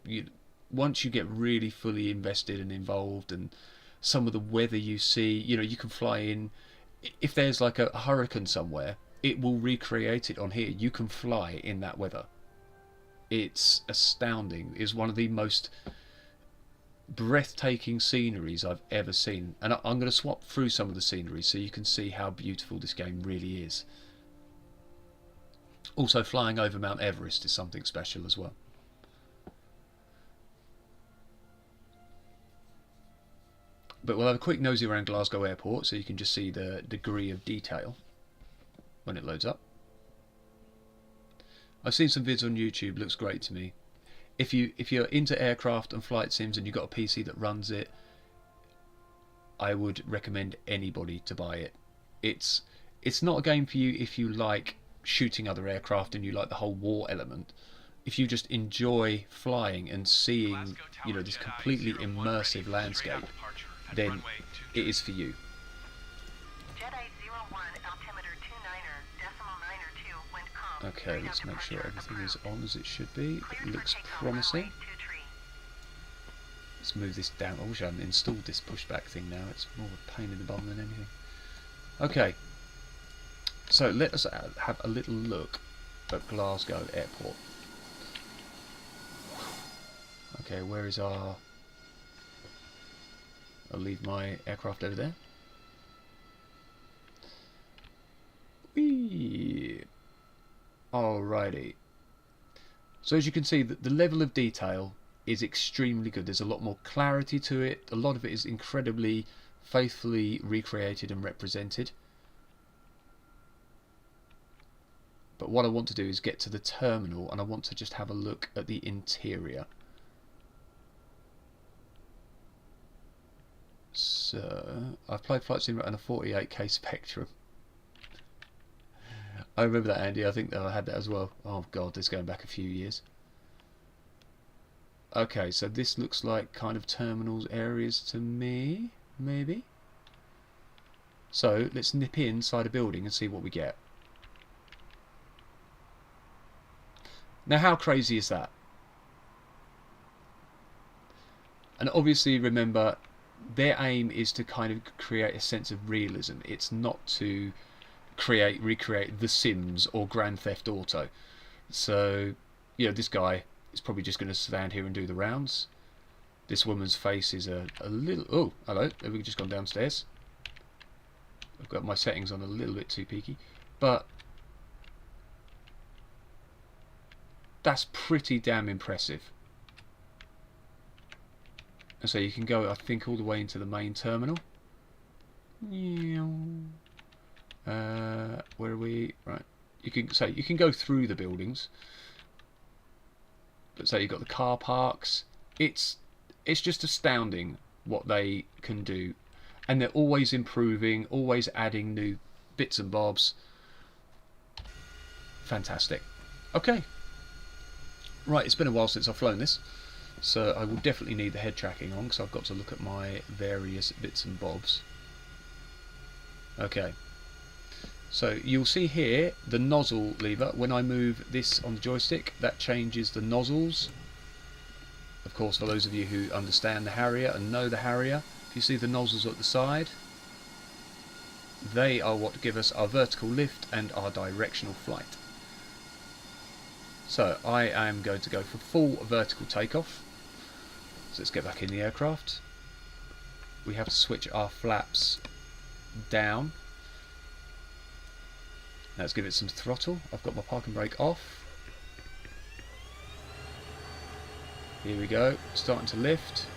Once you get really fully invested and involved, and some of the weather you see, you know, you can fly in. If there's like a hurricane somewhere, it will recreate it on here. You can fly in that weather. It's astounding. It's one of the most breathtaking sceneries I've ever seen. And I'm going to swap through some of the scenery so you can see how beautiful this game really is. Also, flying over Mount Everest is something special as well. But we'll have a quick nosy around Glasgow Airport so you can just see the degree of detail when it loads up. I've seen some vids on YouTube, looks great to me. If you're into aircraft and flight sims and you've got a PC that runs it, I would recommend anybody to buy it. It's not a game for you if you like shooting other aircraft and you like the whole war element. If you just enjoy flying and seeing, you know, this completely immersive landscape, then it is for you. Okay, let's make sure everything is on as it should be. It looks promising. Let's move this down. I wish I hadn't installed this pushback thing now. It's more of a pain in the bum than anything. Okay, so let us have a little look at Glasgow Airport. Okay, where is our... I'll leave my aircraft over there. Whee! Alrighty. So as you can see, the level of detail is extremely good. There's a lot more clarity to it. A lot of it is incredibly faithfully recreated and represented. But what I want to do is get to the terminal, and I want to just have a look at the interior. So I've played Flight Simulator on a 48K Spectrum. I remember that, Andy. I think that I had that as well. Oh god, this is going back a few years. Okay, so this looks like kind of terminals areas to me, maybe. So let's nip inside a building and see what we get. Now, how crazy is that? And obviously, remember, their aim is to kind of create a sense of realism. It's not to recreate The Sims or Grand Theft Auto. So, you know, this guy is probably just going to stand here and do the rounds. This woman's face is a little... Oh, hello. We've just gone downstairs. I've got my settings on a little bit too peaky. But that's pretty damn impressive. And so you can go, I think, all the way into the main terminal. Where are we? Right. You can go through the buildings. But so you've got the car parks. It's just astounding what they can do. And they're always improving, always adding new bits and bobs. Fantastic. Okay. Right, it's been a while since I've flown this. So I will definitely need the head tracking on, because I've got to look at my various bits and bobs. Okay. So you'll see here the nozzle lever. When I move this on the joystick, that changes the nozzles. Of course, for those of you who understand the Harrier and know the Harrier, if you see the nozzles at the side, they are what give us our vertical lift and our directional flight. So I am going to go for full vertical takeoff. So let's get back in the aircraft. We have to switch our flaps down. Now let's give it some throttle. I've got my park and brake off. Here we go, starting to lift.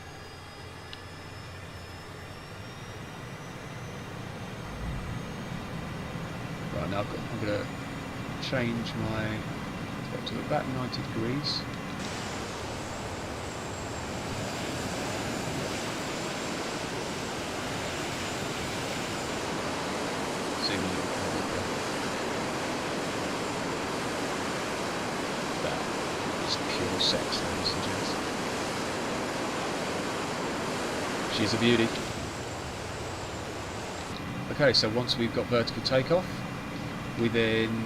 Right, now I'm going to change my up to about 90 degrees. That is pure sex, ladies and gents. She's a beauty. Okay, so once we've got vertical takeoff, we then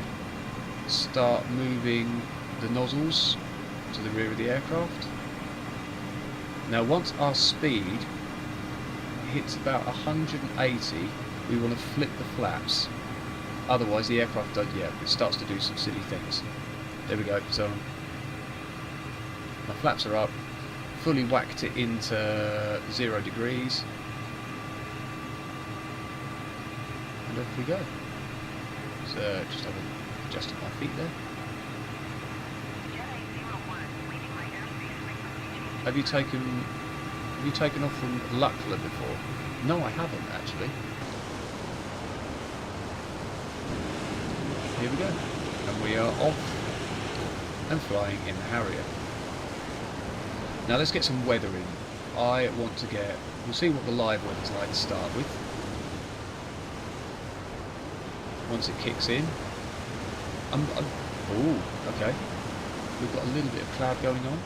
start moving the nozzles to the rear of the aircraft. Now once our speed hits about 180, we want to flip the flaps, otherwise the aircraft it starts to do some silly things. There we go. So my flaps are up, fully whacked it into 0 degrees, and off we go. So just adjusting my feet there. Have you taken off from Luckler before? No, I haven't actually. Here we go, and we are off and flying in the Harrier. Now let's get some weather in. We'll see what the live weather's like to start with. Once it kicks in, oh, okay. We've got a little bit of cloud going on.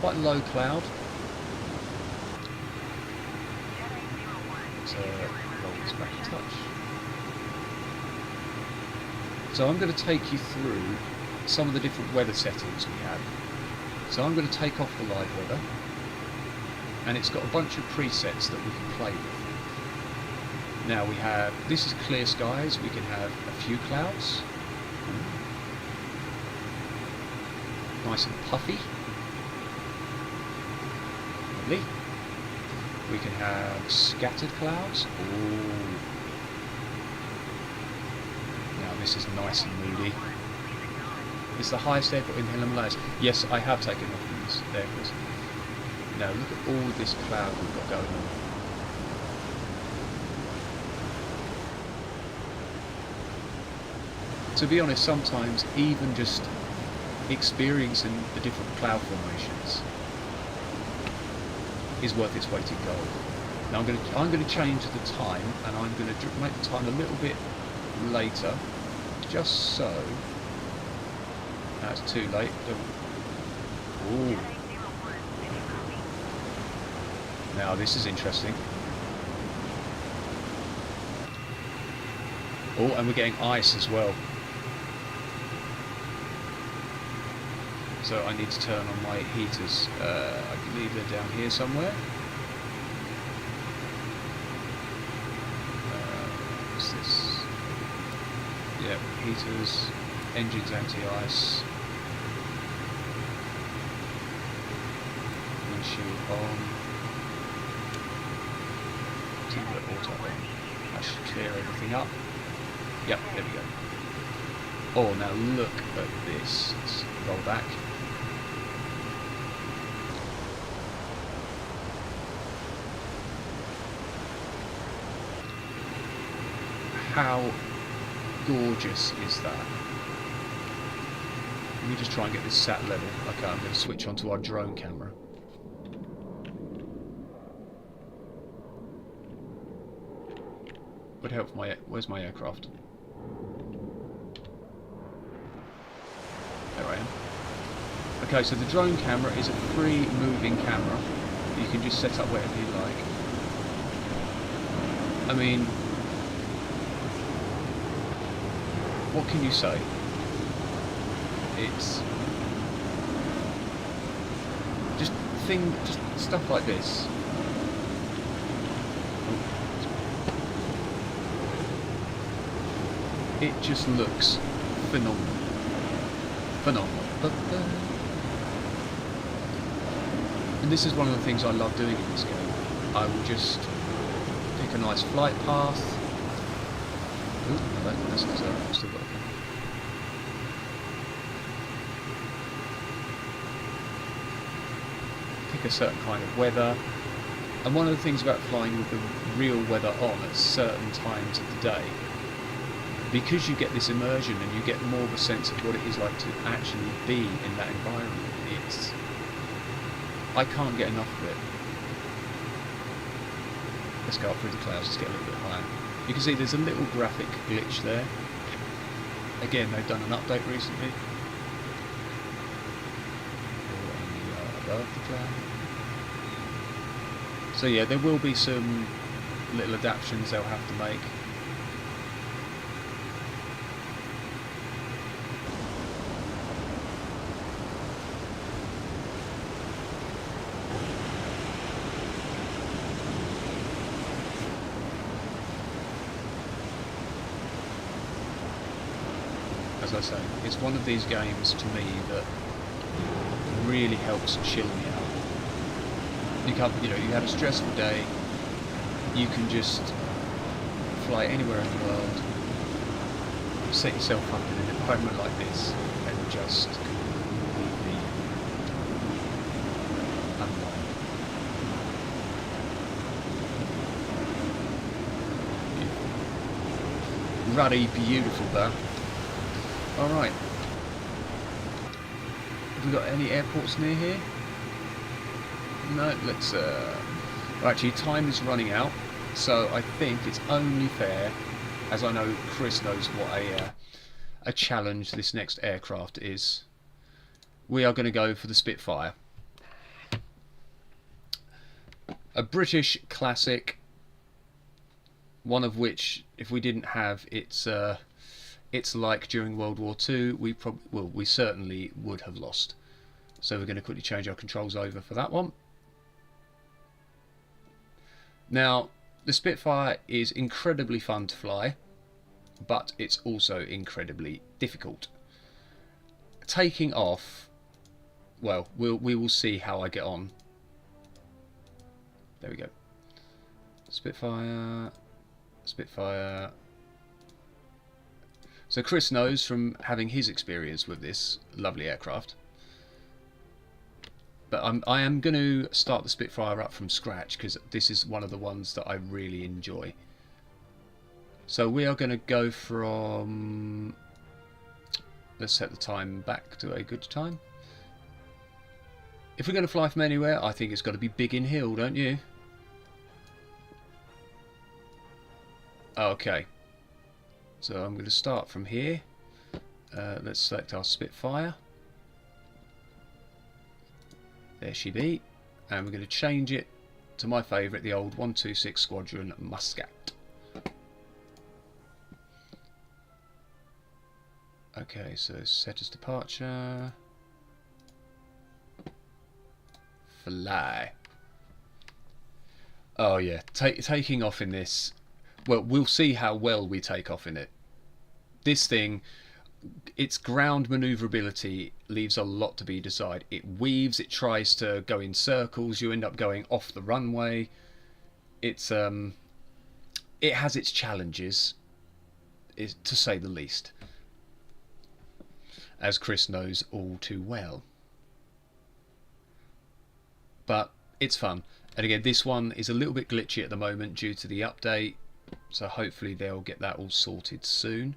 Quite low cloud. Let's roll this back a touch. So I'm going to take you through some of the different weather settings we have. So I'm going to take off the live weather, and it's got a bunch of presets that we can play with. Now this is clear skies, we can have a few clouds. Nice and puffy. Lovely. We can have scattered clouds. Ooh. Now this is nice and moody. It's the highest airport in the Himalayas. Yes, I have taken off in this airport. Now look at all this cloud we've got going on. To be honest, sometimes even just experiencing the different cloud formations is worth its weight in gold. Now I'm going to change the time, and I'm going to make the time a little bit later, just so. That's too late. Ooh. Now this is interesting. Oh, and we're getting ice as well. So I need to turn on my heaters. I believe they're down here somewhere. What's this? Yeah, heaters, engines anti-ice, windshield on, TV auto on. That should clear everything up. Yep, there we go. Oh, now look at this. Let's roll back. How gorgeous is that? Let me just try and get this sat level. Okay, I'm going to switch onto our drone camera. Would help my... Where's my aircraft? There I am. Okay, so the drone camera is a free moving camera. You can just set up whatever you like. I mean, what can you say? It's just stuff like this. It just looks phenomenal. Phenomenal. And this is one of the things I love doing in this game. I will just pick a nice flight path. Ooh, no, that's still working. Pick a certain kind of weather. And one of the things about flying with the real weather on at certain times of the day, because you get this immersion and you get more of a sense of what it is like to actually be in that environment, I can't get enough of it. Let's go up through the clouds, let's get a little bit higher. You can see there's a little graphic glitch there. Again, they've done an update recently. Above the cloud. So yeah, there will be some little adaptations they'll have to make. As I say, it's one of these games to me that really helps chill me out. You had a stressful day, you can just fly anywhere in the world, set yourself up in an environment like this, and just completely unwind. Beautiful. Ruddy, beautiful though. Alright. Have we got any airports near here? No, let's actually, time is running out, so I think it's only fair, as I know Chris knows what a challenge this next aircraft is. We are going to go for the Spitfire. A British classic, one of which, if we didn't have its like during World War II, we certainly would have lost. So we're going to quickly change our controls over for that one. Now, the Spitfire is incredibly fun to fly, but it's also incredibly difficult. Taking off, well, we will see how I get on. There we go. Spitfire, Spitfire. So Chris knows from having his experience with this lovely aircraft. But I am going to start the Spitfire up from scratch because this is one of the ones that I really enjoy. So we are going to go from... Let's set the time back to a good time. If we're going to fly from anywhere, I think it's got to be Biggin Hill, don't you? Okay. So I'm going to start from here. Let's select our Spitfire. There she be. And we're going to change it to my favourite, the old 126 Squadron Muscat. Okay, so set as departure. Fly. Oh yeah, taking off in this. Well, we'll see how well we take off in it. This thing, its ground manoeuvrability leaves a lot to be desired. It weaves, it tries to go in circles, you end up going off the runway. It has its challenges, to say the least, as Chris knows all too well. But it's fun. And again, this one is a little bit glitchy at the moment due to the update, so hopefully they'll get that all sorted soon.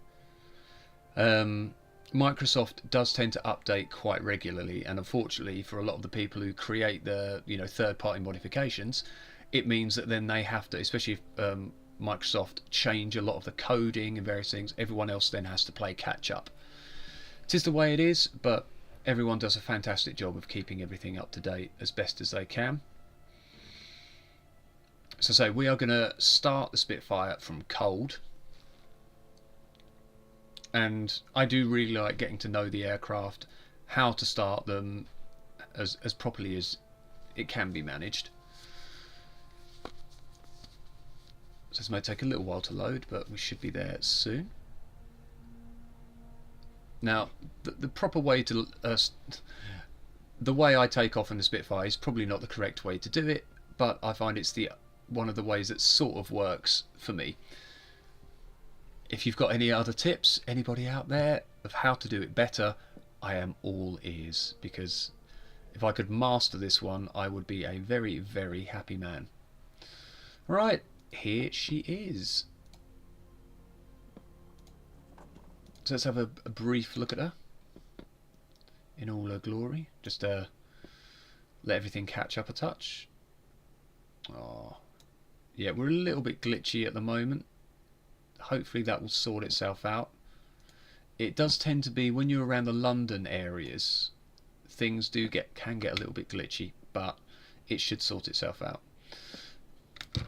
Microsoft does tend to update quite regularly, and unfortunately for a lot of the people who create the third-party modifications, it means that then they have to, especially if Microsoft change a lot of the coding and various things, everyone else then has to play catch up. It is the way it is, but everyone does a fantastic job of keeping everything up to date as best as they can. So we are going to start the Spitfire from cold. And I do really like getting to know the aircraft, how to start them as properly as it can be managed. So this may take a little while to load, but we should be there soon. Now, the proper way to... the way I take off in the Spitfire is probably not the correct way to do it, but I find it's one of the ways that sort of works for me. If you've got any other tips, anybody out there, of how to do it better, I am all ears, because if I could master this one, I would be a very, very happy man. Right, here she is. So let's have a brief look at her in all her glory. Just let everything catch up a touch. Oh, yeah, we're a little bit glitchy at the moment. Hopefully that will sort itself out. It does tend to be when you're around the London areas, things can get a little bit glitchy, but it should sort itself out.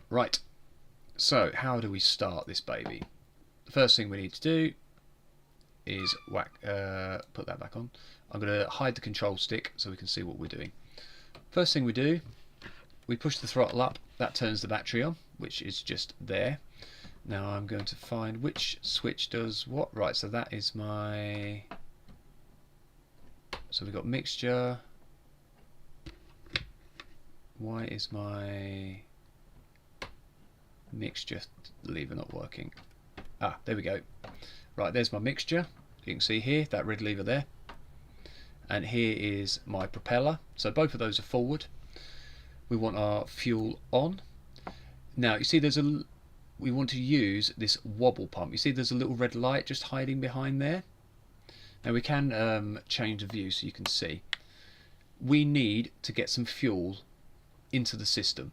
Right, so how do we start this baby? The first thing we need to do is put that back on. I'm going to hide the control stick so we can see what we're doing. First thing we do, we push the throttle up. That turns the battery on, which is just there. Now I'm going to find which switch does what. Right, so that is my... So we've got mixture. Why is my mixture lever not working? Ah, there we go. Right, there's my mixture. You can see here, that red lever there. And here is my propeller. So both of those are forward. We want our fuel on. Now, you see we want to use this wobble pump. You see there's a little red light just hiding behind there. Now we can change the view so you can see. We need to get some fuel into the system.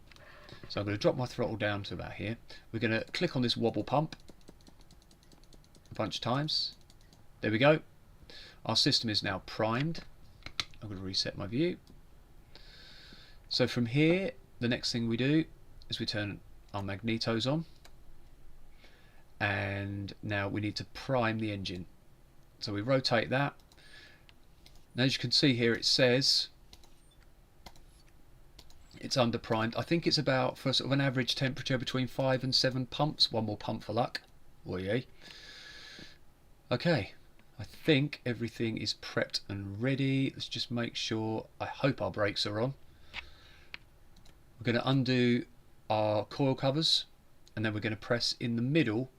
So I'm going to drop my throttle down to about here. We're going to click on this wobble pump a bunch of times. There we go. Our system is now primed. I'm going to reset my view. So from here, the next thing we do is we turn our magnetos on. And now we need to prime the engine. So we rotate that. Now as you can see here, it says it's under primed. I think it's about, for sort of an average temperature, between 5 and 7 pumps. One more pump for luck. Oh yeah. Okay, I think everything is prepped and ready. Let's just make sure. I hope our brakes are on. We're going to undo our coil covers, and then we're going to press in the middle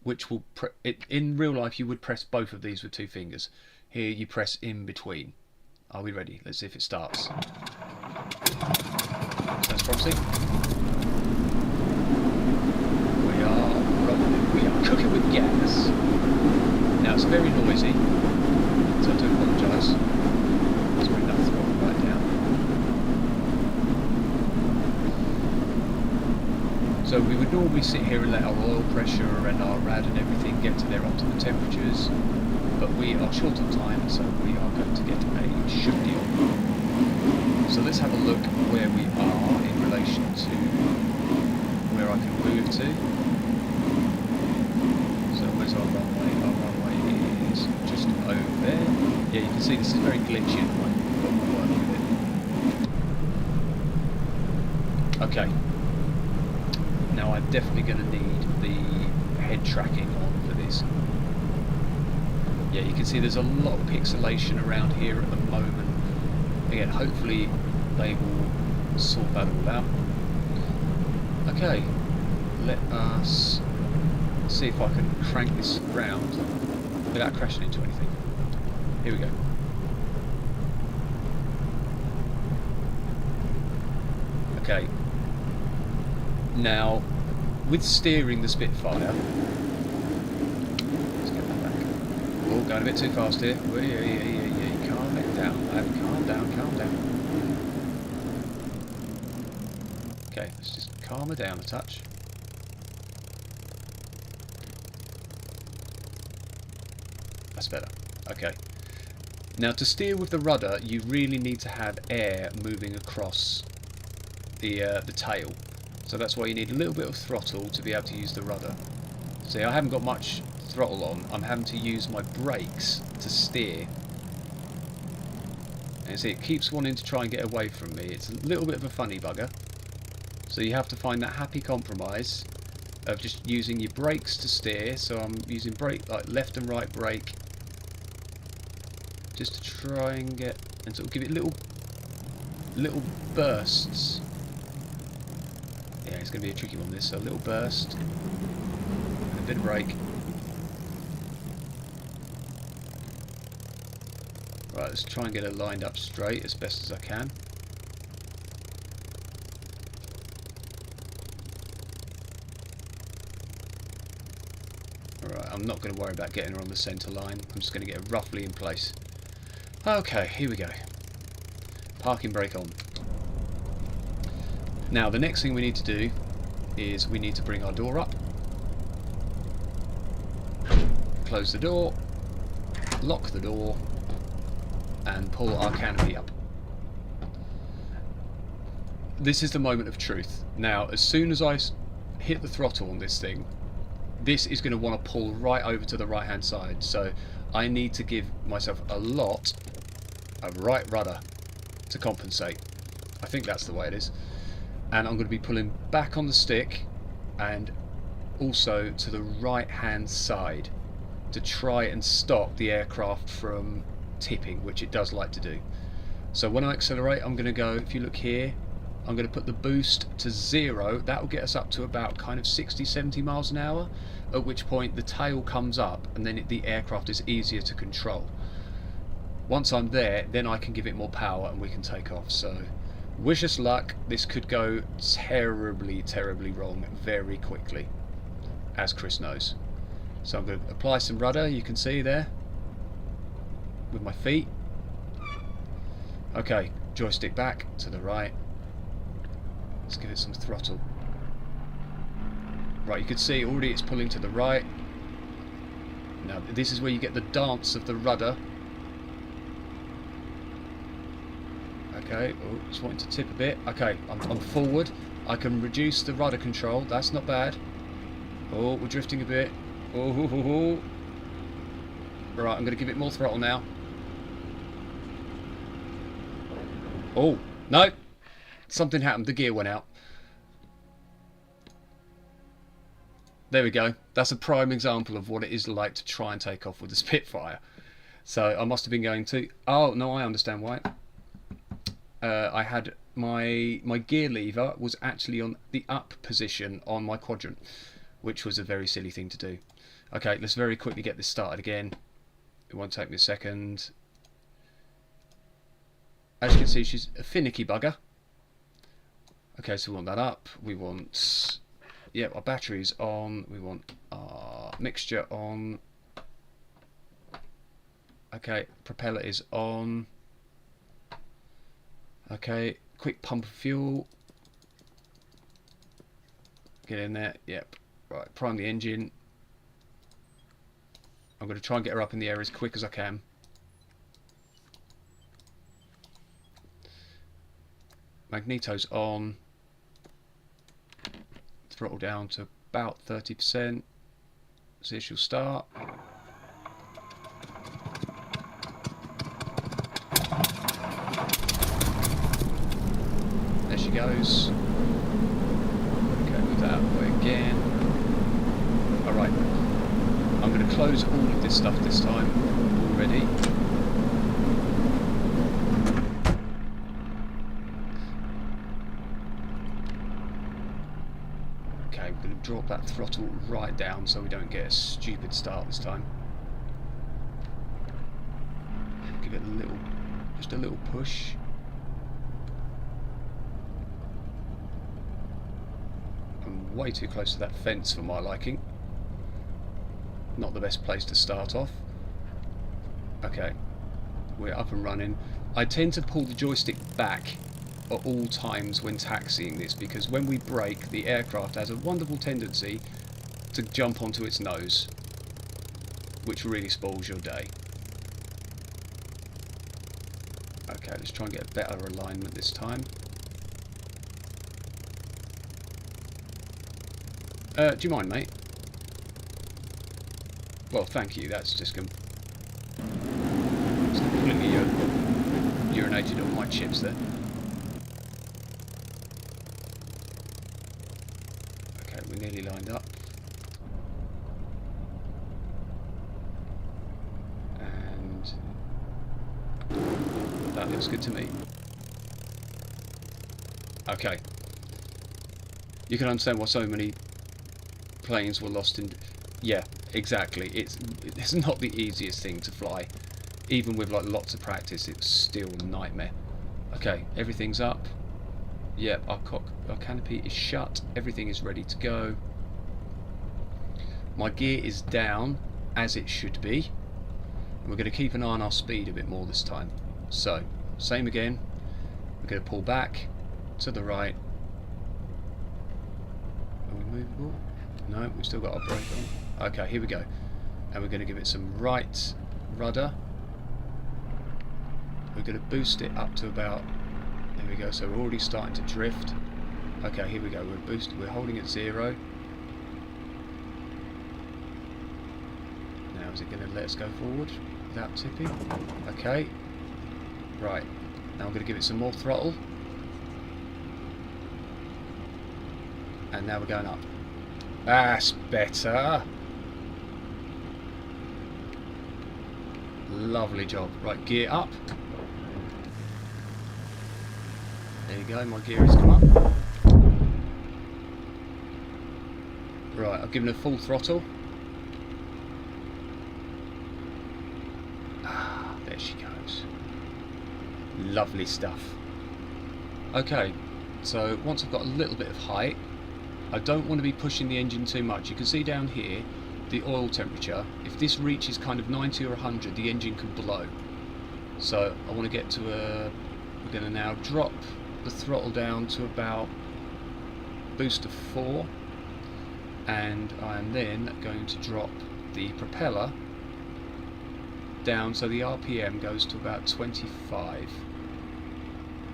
which will in real life you would press both of these with 2 fingers. Here you press in between. Are we ready? Let's see if it starts. Sounds promising. We are rolling. We are cooking with gas. Now it's very noisy, so I do apologise. Let's bring that throttle right down. So we would normally sit here and let our oil pressure and our rad and everything get to their optimal temperatures, but we are short on time, so we are going to get a shifty on. So let's have a look where we are in relation to where I can move to. So where's our runway? Our runway is just over there. Yeah, you can see this is very glitchy at the moment, but we'll work with it. Okay. Now I'm definitely going to need the head tracking on for this. Yeah, you can see there's a lot of pixelation around here at the moment. Again, hopefully they will sort that all out. Okay, let us see if I can crank this round without crashing into anything. Here we go. Okay. Now, with steering the Spitfire, let's get that back. Oh, going a bit too fast here. Yeah. Calm it down, lad. Calm down. Okay, let's just calm her down a touch. That's better. Okay. Now, to steer with the rudder, you really need to have air moving across the tail. So that's why you need a little bit of throttle to be able to use the rudder. See, I haven't got much throttle on. I'm having to use my brakes to steer. And see, it keeps wanting to try and get away from me. It's a little bit of a funny bugger. So you have to find that happy compromise of just using your brakes to steer. So I'm using brake, like left and right brake, just to try and get, and sort of give it little bursts. Yeah, it's going to be a tricky one, this. So a little burst, and a bit of brake. Right, let's try and get it lined up straight as best as I can. Alright, I'm not going to worry about getting her on the centre line. I'm just going to get her roughly in place. Okay, here we go. Parking brake on. Now, the next thing we need to do is we need to bring our door up. Close the door. Lock the door. And pull our canopy up. This is the moment of truth. Now, as soon as I hit the throttle on this thing, this is going to want to pull right over to the right hand side. So I need to give myself a lot of right rudder to compensate. I think that's the way it is. And I'm going to be pulling back on the stick and also to the right hand side to try and stop the aircraft from tipping, which it does like to do. So when I accelerate, I'm going to go, if you look here, I'm going to put the boost to 0. That will get us up to about kind of 60-70 miles an hour, at which point the tail comes up and then the aircraft is easier to control. Once I'm there, then I can give it more power and we can take off. So wish us luck. This could go terribly wrong very quickly, as Chris knows. So I'm going to apply some rudder, you can see there, with my feet. Okay, joystick back to the right. Let's give it some throttle. Right, you can see already it's pulling to the right. Now this is where you get the dance of the rudder. Okay, oh, just wanting to tip a bit. Okay, I'm forward. I can reduce the rudder control. That's not bad. Oh, we're drifting a bit. Oh, ho, ho, ho. Right, I'm going to give it more throttle now. Oh, no. Something happened. The gear went out. There we go. That's a prime example of what it is like to try and take off with a Spitfire. So I must have been going to... Oh, no, I understand why. I had my gear lever was actually on the up position on my quadrant, which was a very silly thing to do. Okay, let's very quickly get this started again. It won't take me a second. As you can see, she's a finicky bugger. Okay, so we want that up. We want, yeah, our batteries on. We want our mixture on. Okay, propeller is on. Okay, quick pump of fuel. Get in there. Yep. Right, prime the engine. I'm going to try and get her up in the air as quick as I can. Magneto's on. Throttle down to about 30%. See, she'll start. There she goes. Okay, move that out of the way again. Alright. I'm going to close all of this stuff this time already. Okay, we're going to drop that throttle right down so we don't get a stupid start this time. Give it a little, just a little push. I'm way too close to that fence for my liking. Not the best place to start off. Okay, we're up and running. I tend to pull the joystick back at all times when taxiing this, because when we brake, the aircraft has a wonderful tendency to jump onto its nose, which really spoils your day. Okay, let's try and get a better alignment this time. Do you mind, mate? Well, thank you. That's just it's completely urinated on my chips there. Okay, we're nearly lined up. And that looks good to me. Okay. You can understand why so many planes were lost in... Yeah, exactly. It's not the easiest thing to fly. Even with like lots of practice, it's still a nightmare. Okay, everything's up. Yep, our canopy is shut. Everything is ready to go. My gear is down, as it should be. And we're going to keep an eye on our speed a bit more this time. So, same again. We're going to pull back to the right. Are we movable? No, we've still got our brake on. Okay, here we go. And we're going to give it some right rudder. We're going to boost it up to about... There we go, so we're already starting to drift. Okay, here we go. We're holding at 0. Now, is it going to let us go forward without tipping? Okay. Right. Now I'm going to give it some more throttle. And now we're going up. That's better. Lovely job. Right, gear up. There you go, my gear has come up. Right, I've given her full throttle. Ah, there she goes. Lovely stuff. Okay, so once I've got a little bit of height, I don't want to be pushing the engine too much. You can see down here the oil temperature. If this reaches kind of 90 or 100, the engine can blow. So I want to get to a... We're going to now drop the throttle down to about boost of 4, and I am then going to drop the propeller down so the RPM goes to about 25,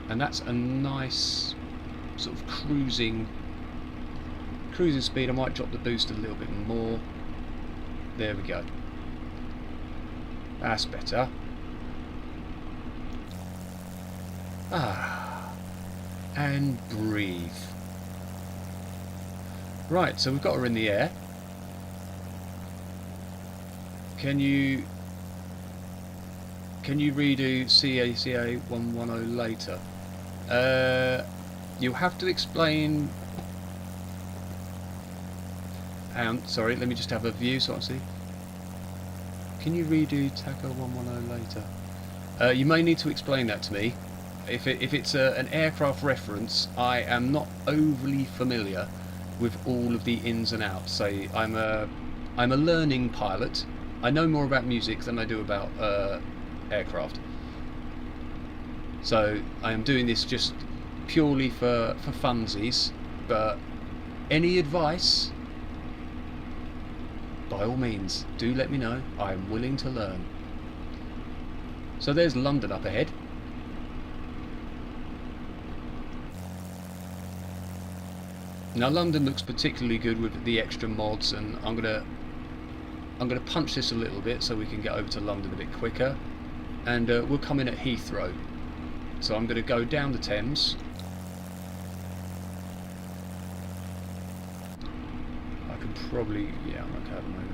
and that's a nice sort of cruising speed. I might drop the boost a little bit more. There we go. That's better. And breathe. Right, so we've got her in the air. Can you redo CACA 110 later? You'll have to explain Hang on, sorry, let me just have a view so I see. Can you redo Taco 110 later? You may need to explain that to me. If it's an aircraft reference, I am not overly familiar with all of the ins and outs. So I'm a learning pilot. I know more about music than I do about aircraft. So I am doing this just purely for funsies. But any advice, by all means, do let me know. I am willing to learn. So there's London up ahead. Now London looks particularly good with the extra mods, and I'm gonna punch this a little bit so we can get over to London a bit quicker, and we'll come in at Heathrow. So I'm gonna go down the Thames. I could probably, yeah, I'm okay at the moment.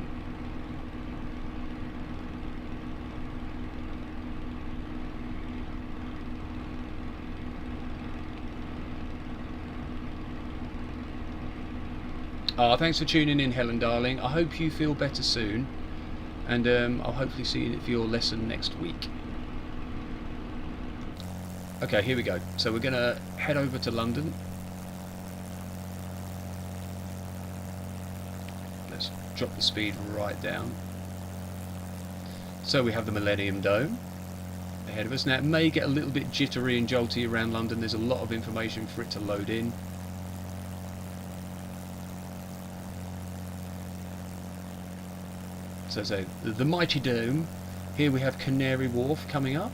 Thanks for tuning in, Helen darling. I hope you feel better soon, and I'll hopefully see you for your lesson next week. Okay, here we go. So we're going to head over to London. Let's drop the speed right down. So we have the Millennium Dome ahead of us. Now it may get a little bit jittery and jolty around London. There's a lot of information for it to load in. So the mighty dome. Here we have Canary Wharf coming up.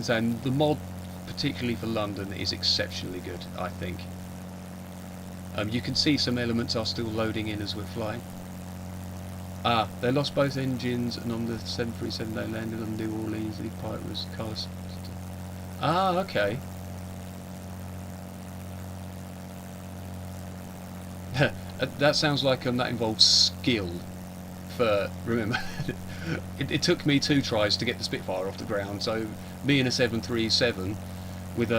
And the mod, particularly for London, is exceptionally good, I think. You can see some elements are still loading in as we're flying. They lost both engines, and on the 737 they landed on New Orleans. The pilot was cast. Okay. That sounds like that involves skill. Remember, it took me 2 tries to get the Spitfire off the ground. So me in a 737 with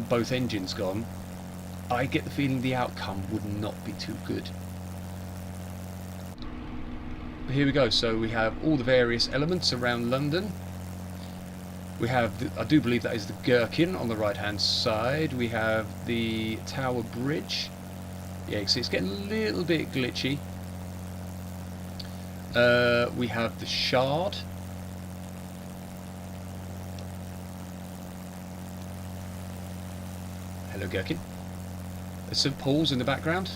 both engines gone, I get the feeling the outcome would not be too good. But here we go. So we have all the various elements around London. We have, I do believe that is the Gherkin on the right hand side. We have the Tower Bridge. Yeah, you can see it's getting a little bit glitchy. We have the Shard. Hello, Gherkin. There's St Paul's in the background.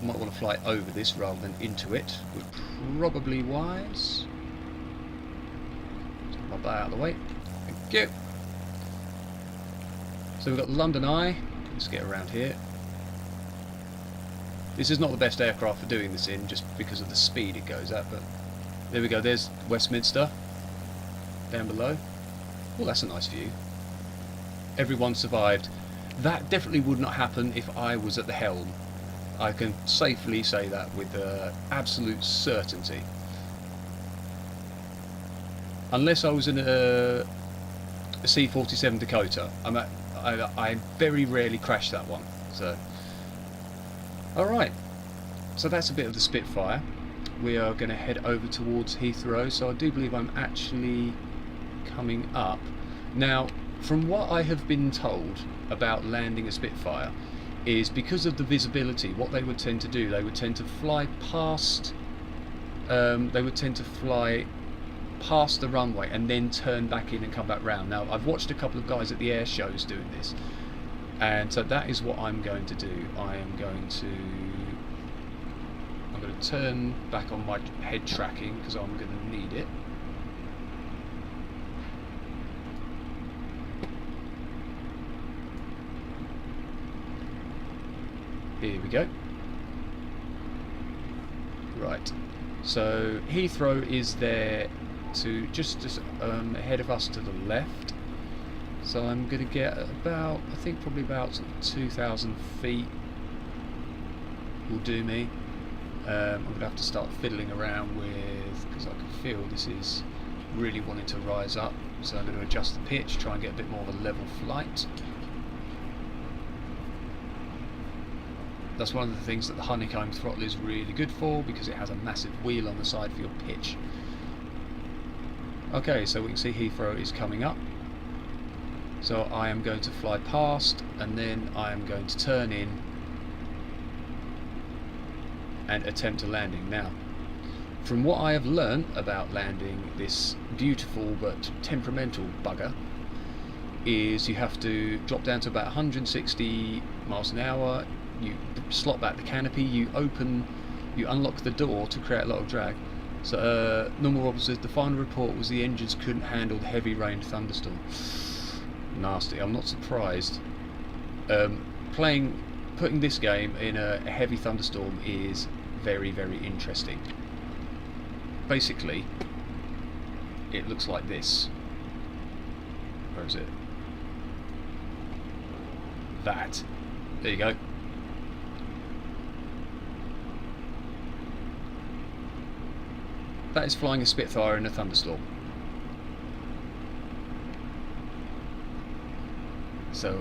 Might want to fly over this rather than into it. Would probably wise. Pop that out of the way. Thank you. So we've got the London Eye. Let's get around here. This is not the best aircraft for doing this in, just because of the speed it goes at, but there we go. There's Westminster down below. Oh, that's a nice view. Everyone survived. That definitely would not happen if I was at the helm. I can safely say that with absolute certainty. Unless I was in a C-47 Dakota. I very rarely crash that one. So, alright. So that's a bit of the Spitfire. We are going to head over towards Heathrow. So I do believe I'm actually coming up. Now, from what I have been told about landing a Spitfire, is because of the visibility, what they would tend to do, they would tend to fly past the runway and then turn back in and come back round. Now I've watched a couple of guys at the air shows doing this, and so that is what I'm going to do. I'm going to turn back on my head tracking because I'm going to need it. Here we go. Right, so Heathrow is there to just ahead of us to the left. So I'm going to get about, I think probably about sort of 2,000 feet will do me. I'm going to have to start fiddling around with, because I can feel this is really wanting to rise up. So I'm going to adjust the pitch, try and get a bit more of a level flight. That's one of the things that the honeycomb throttle is really good for, because it has a massive wheel on the side for your pitch. Okay, so we can see Heathrow is coming up. So I am going to fly past, and then I am going to turn in and attempt a landing. Now, from what I have learned about landing this beautiful but temperamental bugger, is you have to drop down to about 160 miles an hour, you slot back the canopy, you unlock the door to create a lot of drag. So normal Rob says the final report was the engines couldn't handle the heavy rain thunderstorm. Nasty. I'm not surprised. Putting this game in a heavy thunderstorm is very, very interesting. Basically, it looks like this. Where is it? That. There you go. That is flying a Spitfire in a thunderstorm. So,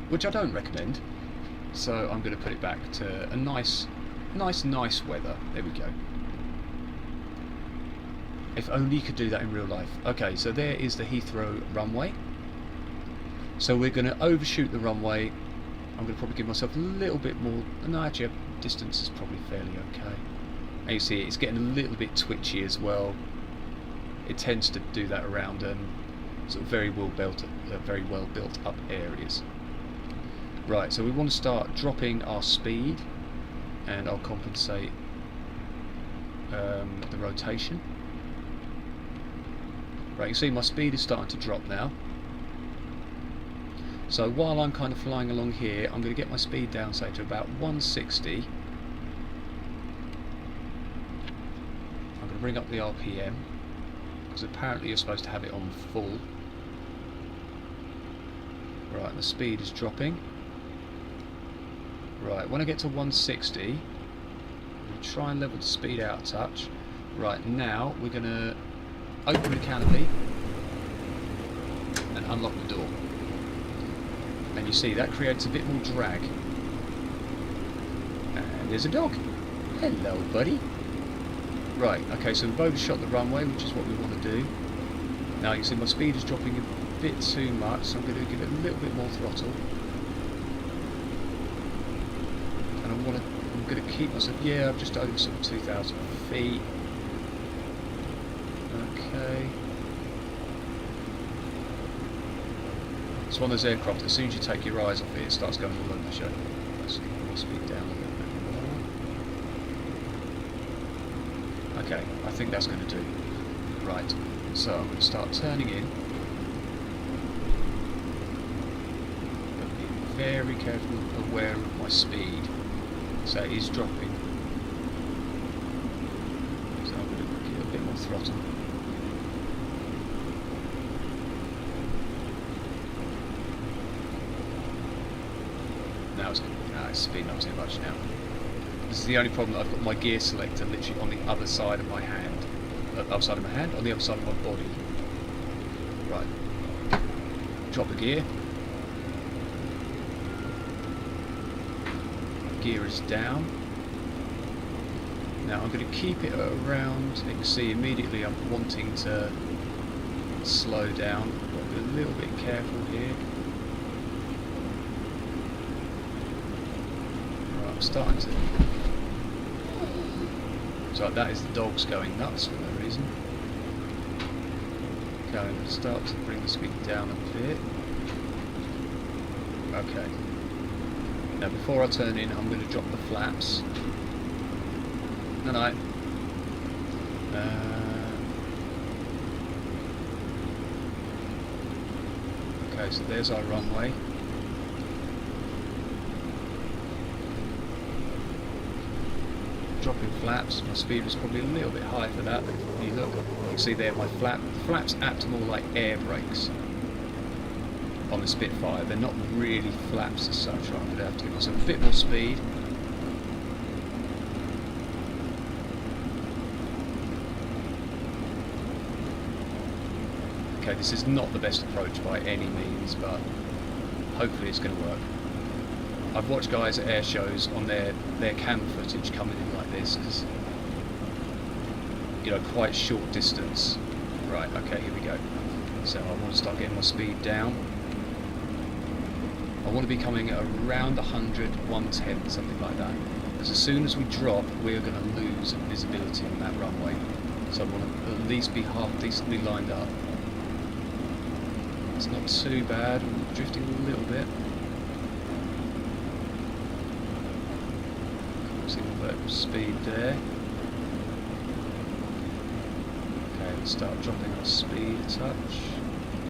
which I don't recommend. So I'm going to put it back to a nice weather. There we go. If only you could do that in real life. Okay, so there is the Heathrow runway. So we're going to overshoot the runway. I'm going to probably give myself a little bit more. No, actually, distance is probably fairly okay. And you see it's getting a little bit twitchy as well. It tends to do that around sort of very well built up areas. Right, so we want to start dropping our speed, and I'll compensate the rotation. Right, you see my speed is starting to drop now. So while I'm kind of flying along here, I'm going to get my speed down, say, to about 160. I'm going to bring up the RPM, because apparently you're supposed to have it on full. Right, the speed is dropping. Right, when I get to 160, I'm going to try and level the speed out a touch. Right, now we're going to open the canopy and unlock the door. And you see that creates a bit more drag. And there's a dog. Hello, buddy. Right, okay, so we've overshot the runway, which is what we want to do. Now you see my speed is dropping a bit too much, so I'm going to give it a little bit more throttle. And I'm going to keep myself, yeah, I'm just over sort of 2,000 feet. Okay. It's one of those aircraft, as soon as you take your eyes off it, it starts going all over the show. Let's keep my speed down a little bit more. Okay, I think that's going to do. Right, so I'm going to start turning in. But be very careful, aware of my speed. So it is dropping. So I'm going to give it a bit more throttle. Now it's speeding up too much now. This is the only problem. I've got my gear selector literally on the other side of my hand. Other side of my hand, on the other side of my body. Right. Drop the gear. Gear is down. Now I'm going to keep it around. You can see immediately I'm wanting to slow down. I've got to be a little bit careful here. Right, I'm starting to. So that is the dogs going nuts for no reason. Okay, I'm going to start to bring the speed down a bit. Okay. Now before I turn in, I'm going to drop the flaps. No. Okay, so there's our runway. Dropping flaps. My speed was probably a little bit high for that. If you look, you can see there my flaps act more like air brakes on the Spitfire. They're not really flaps as such. I'm going to have to give myself a bit more speed. Okay, this is not the best approach by any means, but hopefully it's going to work. I've watched guys at air shows on their camera footage coming in like this, because, you know, quite short distance. Right, okay, here we go. So I want to start getting my speed down. I want to be coming at around 100, 110, something like that. Because as soon as we drop, we're going to lose visibility on that runway. So I want to at least be half decently lined up. It's not too bad, I'm drifting a little bit. Causing a bit of speed there. Okay, let's start dropping our speed a touch.